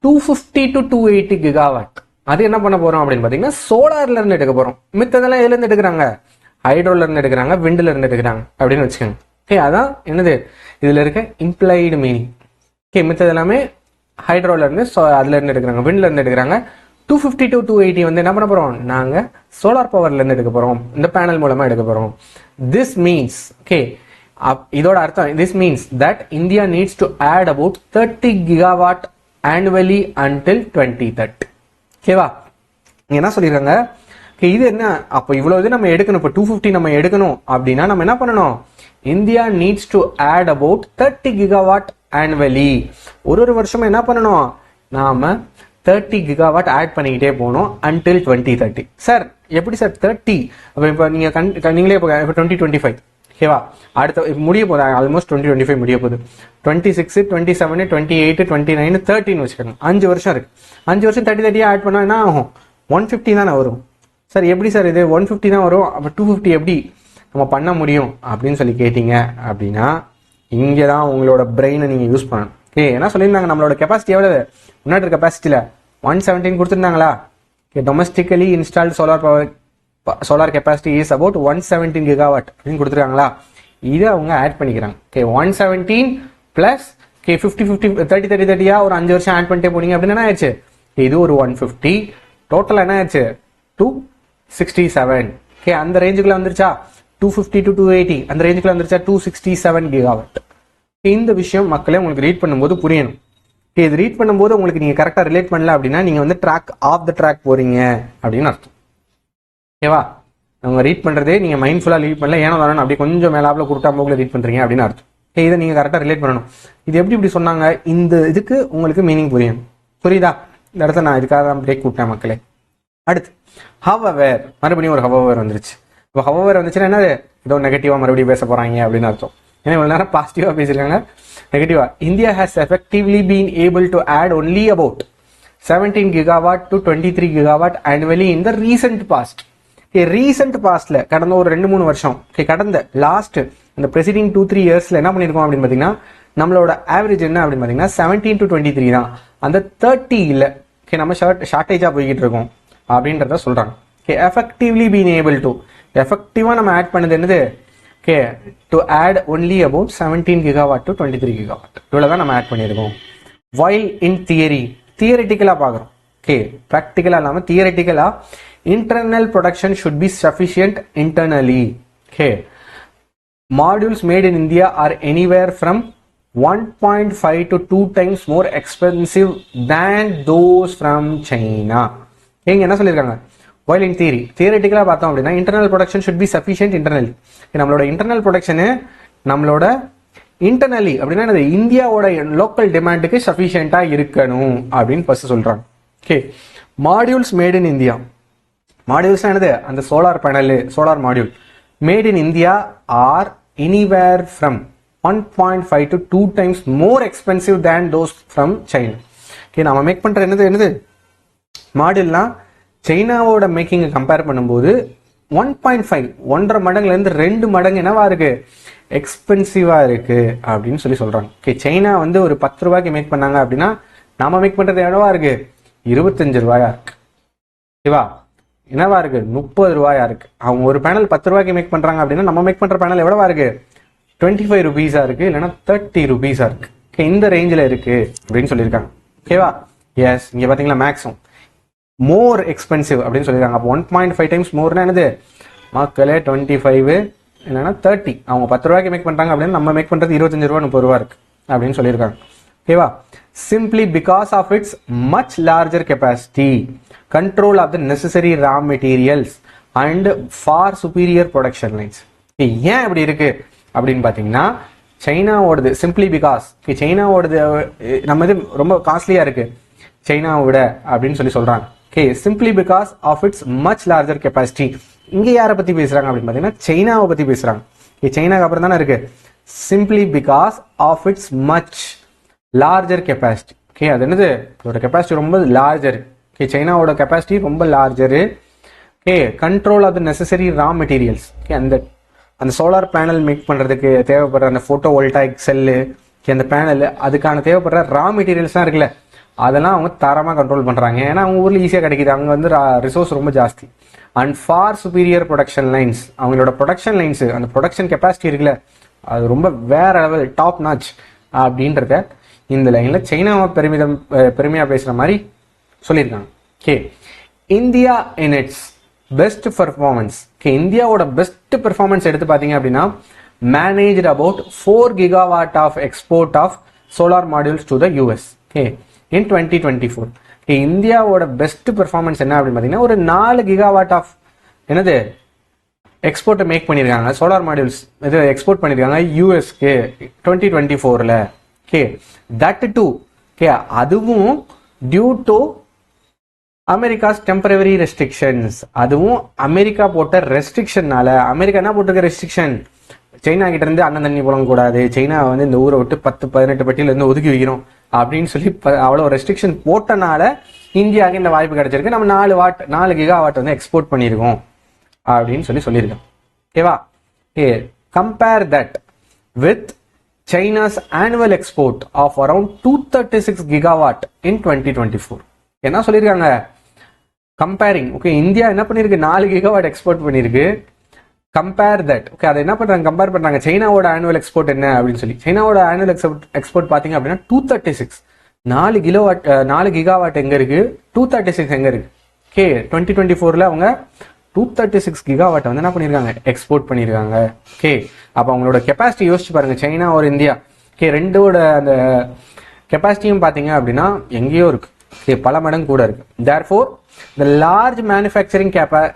250 to 280 gigawatt அது என்ன பண்ண போறோம் அப்படின்னு பாத்தீங்கன்னா சோலார்ல இருந்து எடுக்க போறோம். மித்ததெல்லாம் எதுல இருந்து எடுக்கிறாங்க, ஹைட்ரோல இருந்து எடுக்கிறாங்க, விண்ட்ல இருந்து எடுக்கிறாங்க அப்படின்னு வச்சுக்கோங்க. ஓகே, அதான் என்னது இதுல இருக்க இம்ப்ளைடு மீனிங். ஓகே, மித்தது எல்லாமே ஹைட்ரோல இருந்து அதுல இருந்து எடுக்கிறாங்க, விண்ட்ல இருந்து எடுக்கிறாங்க. 250 to 280 வந்து என்ன பண்ண போறோம், நாங்க சோலார் பவர்ல இருந்து எடுக்க போறோம், இந்த பேனல் மூலமா எடுக்க போறோம். திஸ் மீன்ஸ், ஓகே, இதோட அர்த்தம், this means that India needs to add about 30 gigawatt annually until 2030. ஓகேவா, நீங்க என்ன சொல்லிருக்காங்க, இது என்ன, அப்போ இவ்வளவு இது நம்ம எடுக்கணும், இப்போ 250 நம்ம எடுக்கணும் அப்படின்னா நம்ம என்ன பண்ணணும், India needs to add about 30 gigawatt annually. ஒரு வருஷமா என்ன பண்ணணும், நாம 30 கிகாவாட் ஆட் பண்ணிக்கிட்டே போகணும் அன்டில் 2030. சார் எப்படி சார் 30, அப்போ இப்போ நீங்களே இப்போ 2025, ஓகேவா, அடுத்த முடிய போகுது, ஆல்மோஸ்ட் 2025 முடிய போகுது. 26, 27, 28, 29, 30 வச்சுக்கோங்க, 5 வருஷம் இருக்கு. 5 வருஷம் 30 ஆட் பண்ணா என்ன ஆகும், 150 தானே வரும். சார் எப்படி சார் இது 150 தான் வரும், அப்போ 250 எப்படி நம்ம பண்ண முடியும் அப்படின்னு சொல்லி கேட்டீங்க அப்படின்னா, இங்கே தான் உங்களோட பிரெயினை நீங்கள் யூஸ் பண்ணணும். ஓகே, என்ன சொல்லியிருந்தாங்க, நம்மளோட கெப்பாசிட்டி எவ்வளவு, முன்னாடி கெப்பாசிட்டியில் 117 கொடுத்துருந்தாங்களா. Okay, domestically installed solar capacity is about 117 gigawatt அப்படின்னு கொடுத்துருக்காங்களா. இதை அவங்க ஆட் பண்ணிக்கிறாங்க. ஓகே, 117 பிளஸ், ஓகே, 50 30 ஒரு 5 வருஷம் ஆட் பண்ணிட்டே போனீங்க அப்படின்னு என்ன ஆயிடுச்சு, இது ஒரு 150, டோட்டல் என்ன ஆயிடுச்சு 267. ஓகே, அந்த ரேஞ்சுக்குள்ள வந்துருச்சா, 250 to 280 அந்த ரேஞ்சுக்குள்ள வந்துருச்சா, 267 கிகாவாட். இந்த விஷயம் மக்களே உங்களுக்கு ரீட் பண்ணும்போது புரியணும். இது ரீட் பண்ணும்போது உங்களுக்கு நீங்க கரெக்டா ரிலேட் பண்ணல அப்படின்னா நீங்க வந்து ட்ராக் ஆஃப் த ட்ராக் போறீங்க அப்படின்னு அர்த்தம். ஓகேவா, அவங்க ரீட் பண்றதே நீங்க மைண்ட்ஃபுல்லா ரீட் பண்ணல, ஏனோ தானே அப்படி கொஞ்சம் மேலாப்ல குருட்டா போக்குல ரீட் பண்றீங்க அப்படின்னு அர்த்தம். இதை நீங்க கரெக்டா ரிலேட் பண்ணணும். இது எப்படி இப்படி சொன்னாங்க, இந்த இதுக்கு உங்களுக்கு மீனிங் புரியணும். புரியுதா, இந்த இடத்த நான் இதுக்காக தான் பிரேக் கூப்பிட்டேன் மக்களே. அடுத்து ஹவவர், மறுபடியும் ஒரு ஹவவர் வந்துருச்சு. இப்போ ஹவவர் வந்துச்சுன்னா என்னது, ஏதோ நெகட்டிவா மறுபடியும் பேச போறாங்க அப்படின்னு அர்த்தம். ஏன்னா இவ்வளவு நேரம் பாசிட்டிவா பேசியிருக்காங்க, நெகட்டிவா. India has effectively been able to add only about 17 gigawatt to 23 gigawatt annually in the recent past. Recent பாஸ்ட்ல கடந்த ஒரு 2-3 வருஷம், கடந்த லாஸ்ட் இந்த ப்ரெசிடிங் 2-3 இயர்ஸ்ல என்ன பண்ணிருக்கோம் அப்படின்னு பாத்தீங்கன்னா, நம்மளோட ஆவரேஜ் என்ன அப்படின்னு பாத்தீங்கன்னா 17 to 23 தான். அந்த 30 இல்ல, நம்ம ஷார்டேஜா போய்கிட்டு இருக்கோம் அப்படின்றத சொல்றாங்க. எஃபெக்டிவ்லி பீன் ஏபிள் டு, எஃபெக்டிவா நம்ம ஆட் பண்ணது என்னது, to add only about 17 gigawatt to 23 gigawatt இவ்வளவுதான் நம்ம ஆட் பண்ணியிருக்கோம். வைல் இன் தியரி, தியரிட்டிக்கலா பாக்குறோம். ப்ராக்டிக்கலா இல்லாம தியரிட்டிக்கலா, internal production should be sufficient internally. Modules made in India are anywhere from 1.5 to 2 times more expensive than those from China. என்ன சொல்லிருக்காங்க, while in theory, theoretically பார்த்தோம் அப்படின்னா internal production should be sufficient internally. நம்மளோட internal production நம்மளோட internally அப்படின்னா என்னது, இந்தியாவோட local டிமாண்டுக்கு சஃபிஷியண்டா இருக்கணும் அப்படின்னு ஃபர்ஸ்ட் சொல்றாங்க. Modules made in India, modules என்னது, அந்த solar panel, solar module made in India R anywhere from 1.5 to 2 times more expensive than those from China. Okay, நம்ம மேக் பண்ற என்னது மாடியூல்லாம் சைனாவோட மேக்கிங்கை கம்பேர் பண்ணும்போது 1.5 1.5 மடங்குலேருந்து 2 மடங்கு என்னவா இருக்கு, எக்ஸ்பென்சிவா இருக்கு அப்படின்னு சொல்றாங்க. ஓகே, சைனா வந்து ஒரு 10 ரூபாய்க்கு மேக் பண்ணாங்க அப்படின்னா நாம மேக் பண்றது எவ்வளவா இருக்கு, 25 ரூபாயா இருக்கு. ஓகேவா, என்னவா இருக்கு, 30 ரூபாயா இருக்கு. அவங்க ஒரு பேனல் 10 ரூபாய்க்கு மேக் பண்றாங்க அப்படின்னா நம்ம மேக் பண்ற பேனல் எவ்வளவா இருக்கு, 25 rupees இருக்கு, இல்லைன்னா 30 rupees இருக்கு. ஓகே, இந்த ரேஞ்சில் இருக்கு அப்படின்னு சொல்லியிருக்காங்க. ஓகேவா, எஸ், இங்க பாத்தீங்களா மேக்ஸிமம் மோர் எக்ஸ்பென்சிவ் அப்படின்னு சொல்லியிருக்காங்க. அப்போ 1.5 times மோர்னா என்னது மக்களே, 25 இல்லைன்னா 30. அவங்க 10 ரூபாய்க்கு மேக் பண்றாங்க அப்படின்னா நம்ம மேக் பண்றது 25 ரூபா 30 ரூபா இருக்கு அப்படின்னு சொல்லியிருக்காங்க. ஓகேவா, simply because of its much larger capacity, control of the necessary raw materials and for superior production lines. ஏன் இப்படி இருக்கு அப்படின்னு பார்த்தீங்கன்னா சைனாவோடது சிம்பிளி பிகாஸ், சைனாவோடது நம்ம இது ரொம்ப காஸ்ட்லியா இருக்கு சைனாவோட அப்படின்னு சொல்றாங்க. Okay, simply because of its much larger capacity. இங்க யாரை பத்தி பேசுறாங்க அப்படின்னு பார்த்தீங்கன்னா சைனாவை பத்தி பேசுறாங்க. சைனாக்கு அப்புறம் தானே இருக்கு, simply because of its much larger capacity. Okay, அது என்னது, இதோட கெப்பாசிட்டி ரொம்ப லார்ஜர். ஓகே, சைனாவோட கெப்பாசிட்டி ரொம்ப larger. Okay, control of the necessary raw materials. Okay, அந்த சோலார் பேனல் மேக் பண்ணுறதுக்கு தேவைப்படுற அந்த ஃபோட்டோ வோல்டாயிக் செல்லு, அந்த பேனல், அதுக்கான தேவைப்படுற ரா மெட்டீரியல்ஸ்லாம் இருக்குல்ல, அதெல்லாம் அவங்க தரமாக கண்ட்ரோல் பண்ணுறாங்க. ஏன்னா அவங்க ஊரில் ஈஸியாக கிடைக்குது, அங்கே வந்து ரிசோர்ஸ் ரொம்ப ஜாஸ்தி. And for superior production lines, அவங்களோட ப்ரொடக்ஷன் லைன்ஸு, அந்த ப்ரொடக்ஷன் கெப்பாசிட்டி இருக்குல்ல, அது ரொம்ப வேற லெவல், டாப் நாச் அப்படின்றத இந்த லைனில் சைனாவை பெருமையாக பேசுகிற மாதிரி சொல்லியிருக்காங்க. Okay, India in its best performance. இந்தியாவோட பெஸ்ட் பெர்ஃபார்மன்ஸ் எடுத்து பார்த்தீங்க அப்படின்னா managed about 4 gigawatt of export of solar modules to the US. Okay, in 2024. இந்தியாவோட பெஸ்ட் பெர்ஃபார்மன்ஸ் என்ன அப்படின்னு பார்த்தீங்கன்னா ஒரு 4 gigawatt ஆஃப் என்னது எக்ஸ்போர்ட்டை மேக் பண்ணியிருக்காங்க, சோலார் மாடியூல்ஸ் இது எக்ஸ்போர்ட் பண்ணியிருக்காங்க யூஎஸ்க்கு 2024ல. ஓகே, தட் டூ, ஓகே, அதுவும் due to America's temporary restrictions. அதுவும் அமெரிக்கா போட்ட ரெஸ்ட்ரிக்ஷன்னால. அமெரிக்கா என்ன போட்டிருக்க ரெஸ்ட்ரிக்ஷன், சைனா கிட்ட இருந்து அண்ணன் தண்ணி புழங்கக்கூடாது, சைனா வந்து இந்த ஊரை விட்டு 10-18 பட்டியல இருந்து ஒதுக்கி வைக்கிறோம் அப்படின்னு சொல்லி அவ்வளோ ரெஸ்ட்ரிக்ஷன் போட்டனால இந்தியாவுக்கு இந்த வாய்ப்பு கிடைச்சிருக்கு. நம்ம 4 gigawatt வந்து எக்ஸ்போர்ட் பண்ணியிருக்கோம் அப்படின்னு சொல்லியிருக்கோம். ஓகேவா, okay, compare that with China's annual export of around 236 gigawatt in 2024. என்ன சொல்லியிருக்காங்க, கம்பேரிங். ஓகே, இந்தியா என்ன பண்ணிருக்கு, 4 gigawatt எக்ஸ்போர்ட் பண்ணிருக்கு. கம்பேர் தட், ஓகே, அதை என்ன பண்றாங்க, கம்பேர் பண்றாங்க சைனாவோட ஆனுவல் எக்ஸ்போர்ட் என்ன அப்படின்னு சொல்லி. சைனாவோட ஆனுவல் எக்ஸ்போர்ட் பாத்தீங்க அப்படின்னா 236. 4 gigawatt எங்க இருக்கு, 236 எங்க இருக்கு. ஓகே, 2024ல அவங்க 236 gigawatt வந்து என்ன பண்ணிருக்காங்க, எக்ஸ்போர்ட் பண்ணிருக்காங்க. ஓகே, அப்ப அவங்களோட கெப்பாசிட்டி யோசிச்சு பாருங்க, சைனா ஒரு இந்தியா. ஓகே, ரெண்டோட அந்த கெப்பாசிட்டியும் பாத்தீங்க அப்படின்னா எங்கேயோ இருக்கு, பல மடங்கு கூட இருக்கு. Therefore, the large manufacturing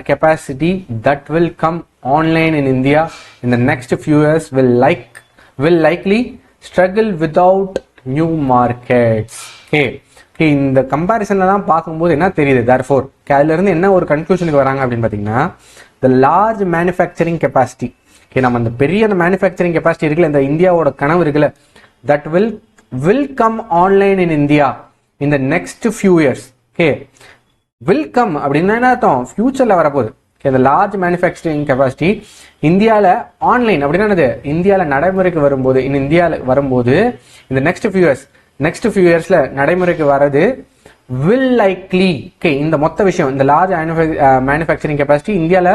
capacity that will come online in India in the next few years will likely struggle without new markets. Okay, இந்த கம்பேரிசன்ல தான் பார்க்கும்போது என்ன தெரியுது, therefore அதுல இருந்து என்ன ஒரு கன்க்ளூஷனுக்கு வராங்க அப்படின்னு பாத்தீங்கன்னா the large manufacturing capacity. Okay, நம்ம அந்த பெரிய அந்த manufacturing capacity இருக்குல்ல, இந்த இந்தியாவோட கனவு இருக்குல்ல, that will come online in India in the next few years. Okay, will come அப்படின்னா என்ன அர்த்தம், ஃபியூச்சர்ல வரப்போகுது. இந்த லார்ஜ் மேனுஃபேக்சரிங் கெப்பாசிட்டி இந்தியாவில் ஆன்லைன் அப்படின்னா என்னது, இந்தியாவில் நடைமுறைக்கு வரும்போது, இந்த நெக்ஸ்ட் ஃபியூ இயர்ஸ்ல நடைமுறைக்கு வர்றது வில் லைக்லி. ஓகே, இந்த மொத்த விஷயம், இந்த லார்ஜ் மேனுஃபேக்சரிங் கெப்பாசிட்டி இந்தியாவில்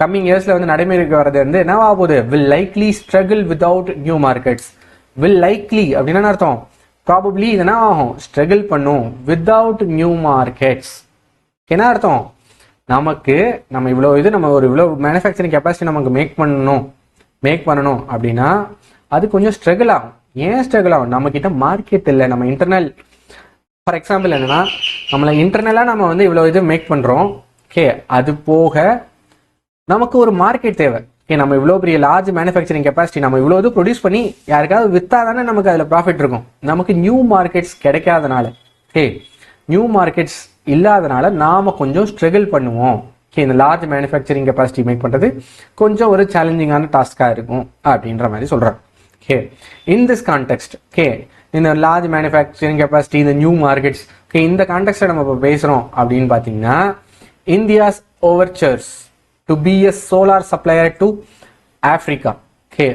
கம்மிங் இயர்ஸ்ல வந்து நடைமுறைக்கு வர்றது வந்து என்னவா போகுது, will likely struggle without new markets. Will likely அப்படின்னா அர்த்தம் ப்ராபப்ளி இது என்ன ஆகும், ஸ்ட்ரகிள் பண்ணும் வித்தவுட் நியூ மார்க்கெட்ஸ். என்ன அர்த்தம், நம்ம இவ்வளோ மேனுஃபேக்சரிங் கெப்பாசிட்டி நமக்கு மேக் பண்ணணும் அப்படின்னா அது கொஞ்சம் ஸ்ட்ரகிள் ஆகும். ஏன் ஸ்ட்ரகிள் ஆகும், நம்ம கிட்ட மார்க்கெட் இல்லை. நம்ம இன்டர்னல், ஃபார் எக்ஸாம்பிள் என்னன்னா, நம்மளை இன்டர்னலாக நம்ம வந்து இவ்வளோ இது மேக் பண்றோம். ஓகே, அது போக நமக்கு ஒரு மார்க்கெட் தேவை. ஓகே, நம்ம இவ்வளோ பெரிய லார்ஜ் மேனுஃபேக்சரிங் கெப்பாசிட்டி நம்ம இவ்வளோ இது ப்ரொடியூஸ் பண்ணி யாருக்காவது விற்றா தானே நமக்கு அதில் ப்ராஃபிட் இருக்கும். நமக்கு நியூ மார்க்கெட்ஸ் கிடைக்காதனால, ஓகே, நியூ மார்க்கெட்ஸ் இல்லாதனால நாம கொஞ்சம் ஸ்ட்ரகிள் பண்ணுவோம். ஓகே, இந்த லார்ஜ் மேனுஃபேக்சரிங் கெப்பாசிட்டி மேக் பண்ணுறது கொஞ்சம் ஒரு சேலஞ்சிங்கான டாஸ்காக இருக்கும் அப்படின்ற மாதிரி சொல்கிறாங்க. Okay, in this context, okay, இந்த லார்ஜ் மேனுஃபேக்சரிங் கெப்பாசிட்டி, இந்த நியூ மார்க்கெட்ஸ், ஓகே, இந்த கான்டெக்ட்டை நம்ம இப்போ பேசுகிறோம் அப்படின்னு பார்த்தீங்கன்னா India's overtures to be a solar supplier to Africa. Okay,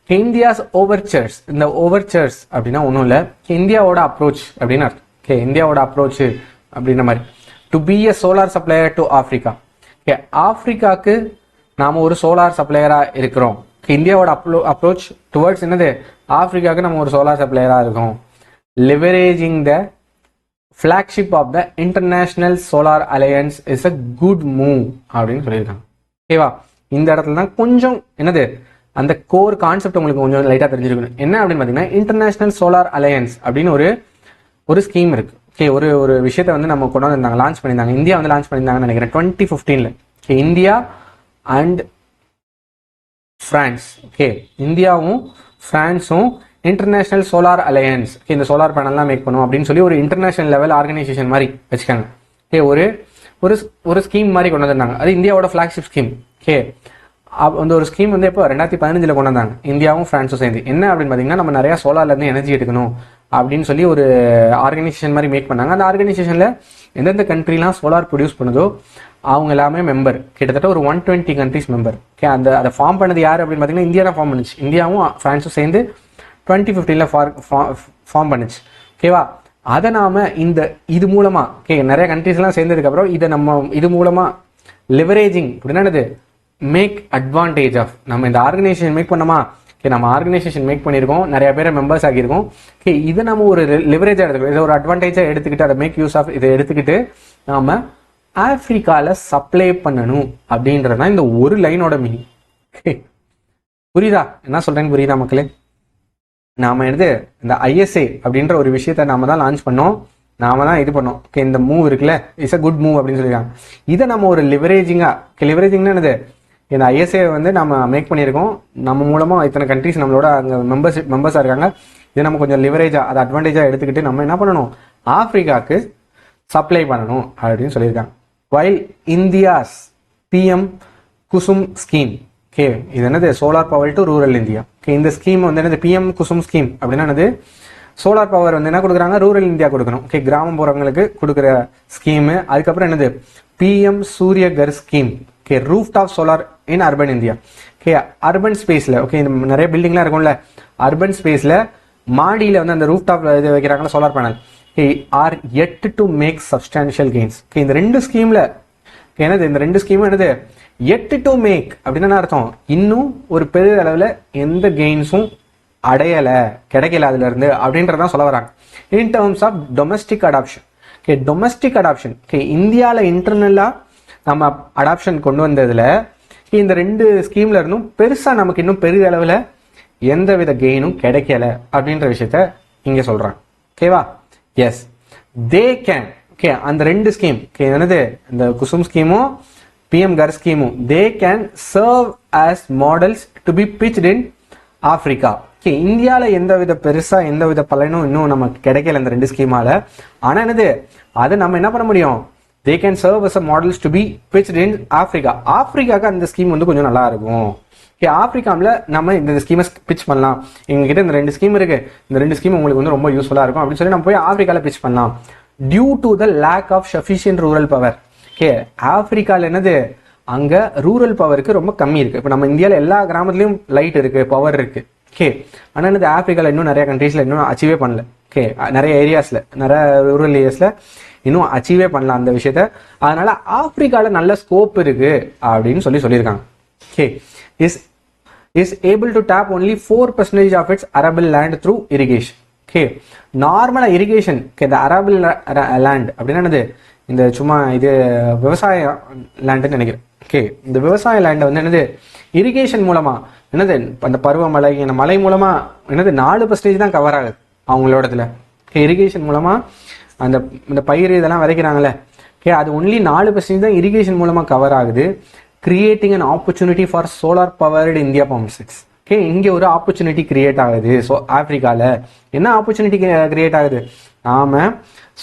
India's overtures, இந்த ஓவர்ச்சர்ஸ் அப்படின்னா ஒன்றும் இல்லை, இந்தியாவோட அப்ரோச் அப்படின்னு அர்த்தம். ஓகே, இந்தியாவோட அப்ரோச் அப்படின்ற மாதிரி to be a solar supplier to Africa. Okay, ஆஃப்ரிக்காவுக்கு நாம் ஒரு சோலார் சப்ளையராக இருக்கிறோம். இந்தியாவோட அப்ரோச் டுவர்ட்ஸ் என்னது, ஆஃப்ரிக்காவுக்கு நம்ம ஒரு சோலார் சப்ளையராக இருக்கோம். Leveraging the flagship of the International Solar Alliance is a good move அப்படின்னு சொல்லியிருக்காங்க. ஓகேவா, இந்த இடத்துல தான் கொஞ்சம் என்னது அந்த கோர் கான்செப்ட் உங்களுக்கு கொஞ்சம் லைட்டாக தெரிஞ்சிருக்கணும். என்ன அப்படின்னு பார்த்தீங்கன்னா இன்டர்நேஷனல் சோலார் அலையன்ஸ் அப்படின்னு ஒரு ஸ்கீம் இருக்கு. ஓகே, ஒரு விஷயத்தை வந்து நம்ம கொண்டு வந்திருந்தாங்க, லான்ச் பண்ணியிருந்தாங்க, இந்தியா வந்து லான்ச் பண்ணியிருந்தாங்கன்னு நினைக்கிறேன் 2015. Okay, India and France, okay, இந்தியாவும் பிரான்ஸும் இன்டர்நேஷனல் சோலார் அலையன்ஸ், இந்த சோலார் பேனல்லாம் மேக் பண்ணும் அப்படின்னு சொல்லி ஒரு இன்டர்நேஷனல் லெவல் ஆர்கனைசேஷன் மாதிரி வச்சுக்காங்க. ஓகே, ஒரு ஸ்கீம் மாதிரி கொண்டு வந்திருந்தாங்க. அது இந்தியாவோட ஃபிளாக்ஷிப் ஸ்கீம். ஓகே, அந்த ஒரு ஸ்கீம் வந்து இப்போ 2015 கொண்டு வந்தாங்க, இந்தியாவும் பிரான்ஸும் சேர்ந்து. என்ன அப்படின்னு பார்த்தீங்கன்னா நம்ம நிறையா சோலார்லேருந்து எனர்ஜி எடுக்கணும் அப்படின்னு சொல்லி ஒரு ஆர்கனைசேஷன் மாதிரி மேக் பண்ணாங்க. அந்த ஆர்கனைசேஷனில் எந்தெந்த கண்ட்ரிலாம் சோலார் ப்ரொடியூஸ் பண்ணுதோ அவங்க எல்லாமே மெம்பர், கிட்டத்தட்ட ஒரு 120 கண்ட்ரிஸ் மெம்பர். ஓகே, அதை ஃபார்ம் பண்ணது யார் அப்படின்னு பார்த்தீங்கன்னா இந்தியா தான் ஃபார்ம் பண்ணுச்சு. இந்தியாவும் பிரான்ஸும் சேர்ந்து 2015 ஃபார்ம் பண்ணுச்சு. ஓகேவா, அதை நாம இது மூலமா, ஓகே, நிறைய கண்ட்ரிஸ்லாம் சேர்ந்ததுக்கப்புறம் இதை நம்ம இது மூலமா லிவரேஜிங் அப்படின்னா என்னது, மேக் அட்வான்டேஜ் ஆஃப், நம்ம இந்த ஆர்கனைசேஷன் மேக் பண்ணோமா, ஓகே, நம்ம ஆர்கனைசேஷன் மேக் பண்ணியிருக்கோம், நிறைய பேரை மெம்பர்ஸ் ஆகியிருக்கோம். ஓகே, இதை நம்ம ஒரு லிவரேஜாக எடுத்துக்கணும், இதை ஒரு அட்வான்டேஜாக எடுத்துக்கிட்டு அதை மேக் யூஸ் ஆஃப் இதை எடுத்துக்கிட்டு நாம ஆப்பிரிக்காவில் சப்ளை பண்ணணும் அப்படின்றது தான் இந்த ஒரு லைனோட மீனிங். ஓகே, புரியுதா என்ன சொல்றேன்னு? புரியுதா மக்களே? நாம இந்த ஐஎஸ்ஏ அப்படின்ற ஒரு விஷயத்த நாம தான் லான்ச் பண்ணோம், நாம தான் இது பண்ணோம். ஓகே, இந்த மூவ் இருக்குல்ல, இட்ஸ் அ குட் மூவ் அப்படின்னு சொல்லியிருக்காங்க. இதை நம்ம ஒரு லிவரேஜிங்கா, லிவரேஜிங்னா என்னது, இந்த ஐஎஸ்ஏ வந்து நம்ம மேக் பண்ணியிருக்கோம், நம்ம மூலமா இத்தனை கண்ட்ரிஸ் நம்மளோட அங்கே மெம்பர்ஸாக இருக்காங்க. இதை நம்ம கொஞ்சம் லிவரேஜா, அதை அட்வான்டேஜாக எடுத்துக்கிட்டு நம்ம என்ன பண்ணணும், ஆப்பிரிக்காவுக்கு சப்ளை பண்ணணும் அப்படின்னு சொல்லியிருக்காங்க. While India's PM Kusum scheme, okay, இது என்னது, solar power to rural India. Okay, இந்த ஸ்கீம் வந்து என்னது, பிஎம் குசும் ஸ்கீம் அப்படின்னா என்னது, சோலார் பவர் வந்து என்ன கொடுக்குறாங்க, ரூரல் இந்தியா கொடுக்கணும். ஓகே, கிராமப்புறங்களுக்கு கொடுக்குற ஸ்கீமு. அதுக்கப்புறம் என்னது, PM Surya Ghar scheme. Okay, rooftop solar in urban India. Okay, urban ஸ்பேஸில், ஓகே, இந்த நிறைய பில்டிங்லாம் இருக்கும்ல, அர்பன் ஸ்பேஸில் மாடியில் வந்து அந்த ரூஃப் டாப் இது வைக்கிறாங்களா solar panel, are set to make substantial gains. Okay, இந்த ரெண்டு ஸ்கீமில் என்னது, இந்த ரெண்டு ஸ்கீமும் என்னது, எட் டு மேக் அப்படின்னா அர்த்தம் இன்னும் ஒரு பெரிய அளவில் எந்த கெயின்ஸும் அடையலை, கிடைக்கல அதுல இருந்து அப்படின்றதான் சொல்ல வராங்க. In terms of domestic adoption. Okay, domestic adoption, okay, இந்தியாவில் இன்டர்னலாக நம்ம அடாப்ஷன் கொண்டு வந்ததுல இந்த ரெண்டு ஸ்கீம்ல இருந்தும் பெருசா நமக்கு இன்னும் பெரிய அளவில் எந்த வித கெயினும் கிடைக்கல அப்படின்ற விஷயத்த இங்க சொல்றாங்க. ஓகேவா, எஸ் தே கேன். ஓகே, அந்த ரெண்டு ஸ்கீம், ஓகே, என்னது, இந்த குசும் ஸ்கீமும் பிஎம் கர் ஸ்கீமும், they can serve as models to be pitched in Africa. Okay, இந்தியாவில் எந்தவித பெருசா எந்தவித பலனும் இன்னும் நமக்கு கிடைக்கல இந்த ரெண்டு ஸ்கீமால. ஆனா என்னது, அதை நம்ம என்ன பண்ண முடியும், they can serve as a models to be pitched in Africa. ஆப்பிரிக்காக்கு அந்த ஸ்கீம் வந்து கொஞ்சம் நல்லா இருக்கும். ஓகே, ஆப்பிரிக்காவில் நம்ம இந்த ஸ்கீமை பிச் பண்ணலாம், எங்ககிட்ட இந்த ரெண்டு ஸ்கீம் இருக்கு, இந்த ரெண்டு ஸ்கீம் உங்களுக்கு வந்து ரொம்ப யூஸ்ஃபுல்லா இருக்கும் அப்படின்னு சொல்லி நம்ம போய் ஆப்பிரிக்காவில் பிச் பண்ணலாம். Due to the lack of sufficient rural power. Okay, ஆப்பிரிக்காவில் என்னது, அங்க ரூரல் பவருக்கு ரொம்ப கம்மி இருக்கு. இப்போ நம்ம இந்தியாவில் எல்லா கிராமத்துலயும் லைட் இருக்கு, பவர் இருக்கு. ஓகே, ஆனால் என்னது, ஆப்பிரிக்காவில் இன்னும் நிறைய கண்ட்ரீஸ்ல இன்னும் அச்சீவே பண்ணல. ஓகே, நிறைய ஏரியாஸ்ல, நிறைய ரூரல் ஏரியாஸ்ல இன்னும் அச்சீவே பண்ணலாம் அந்த விஷயத்த. அதனால ஆப்பிரிக்காவில் நல்ல ஸ்கோப் இருக்கு அப்படின்னு சொல்லியிருக்காங்க. Okay, is able to tap only 4% of its arable land through irrigation. Okay, நார்மலா இரிகேஷன், இந்த அரபிள் லேண்ட் அப்படின்னா என்னது, இந்த சும்மா இது விவசாய லேண்டுன்னு நினைக்கிறேன். ஓகே, இந்த விவசாய லேண்டை வந்து என்னது, இரிகேஷன் மூலமா என்னது, அந்த பருவமழை இந்த மழை மூலமா என்னது 4% தான் கவர் ஆகுது அவங்களோடதுல. ஓகே, இரிகேஷன் மூலமா அந்த பயிர் இதெல்லாம் விதைக்கிறாங்கல்ல, ஓகே, அது ஒன்லி 4% தான் இரிகேஷன் மூலமா கவர் ஆகுது. Creating an opportunity for solar powered India pump sets. Okay, இங்கே ஒரு ஆப்பர்ச்சுனிட்டி கிரியேட் ஆகுது. ஸோ ஆப்பிரிக்காவில் என்ன ஆப்பர்ச்சுனிட்டி கிரியேட் ஆகுது? நாம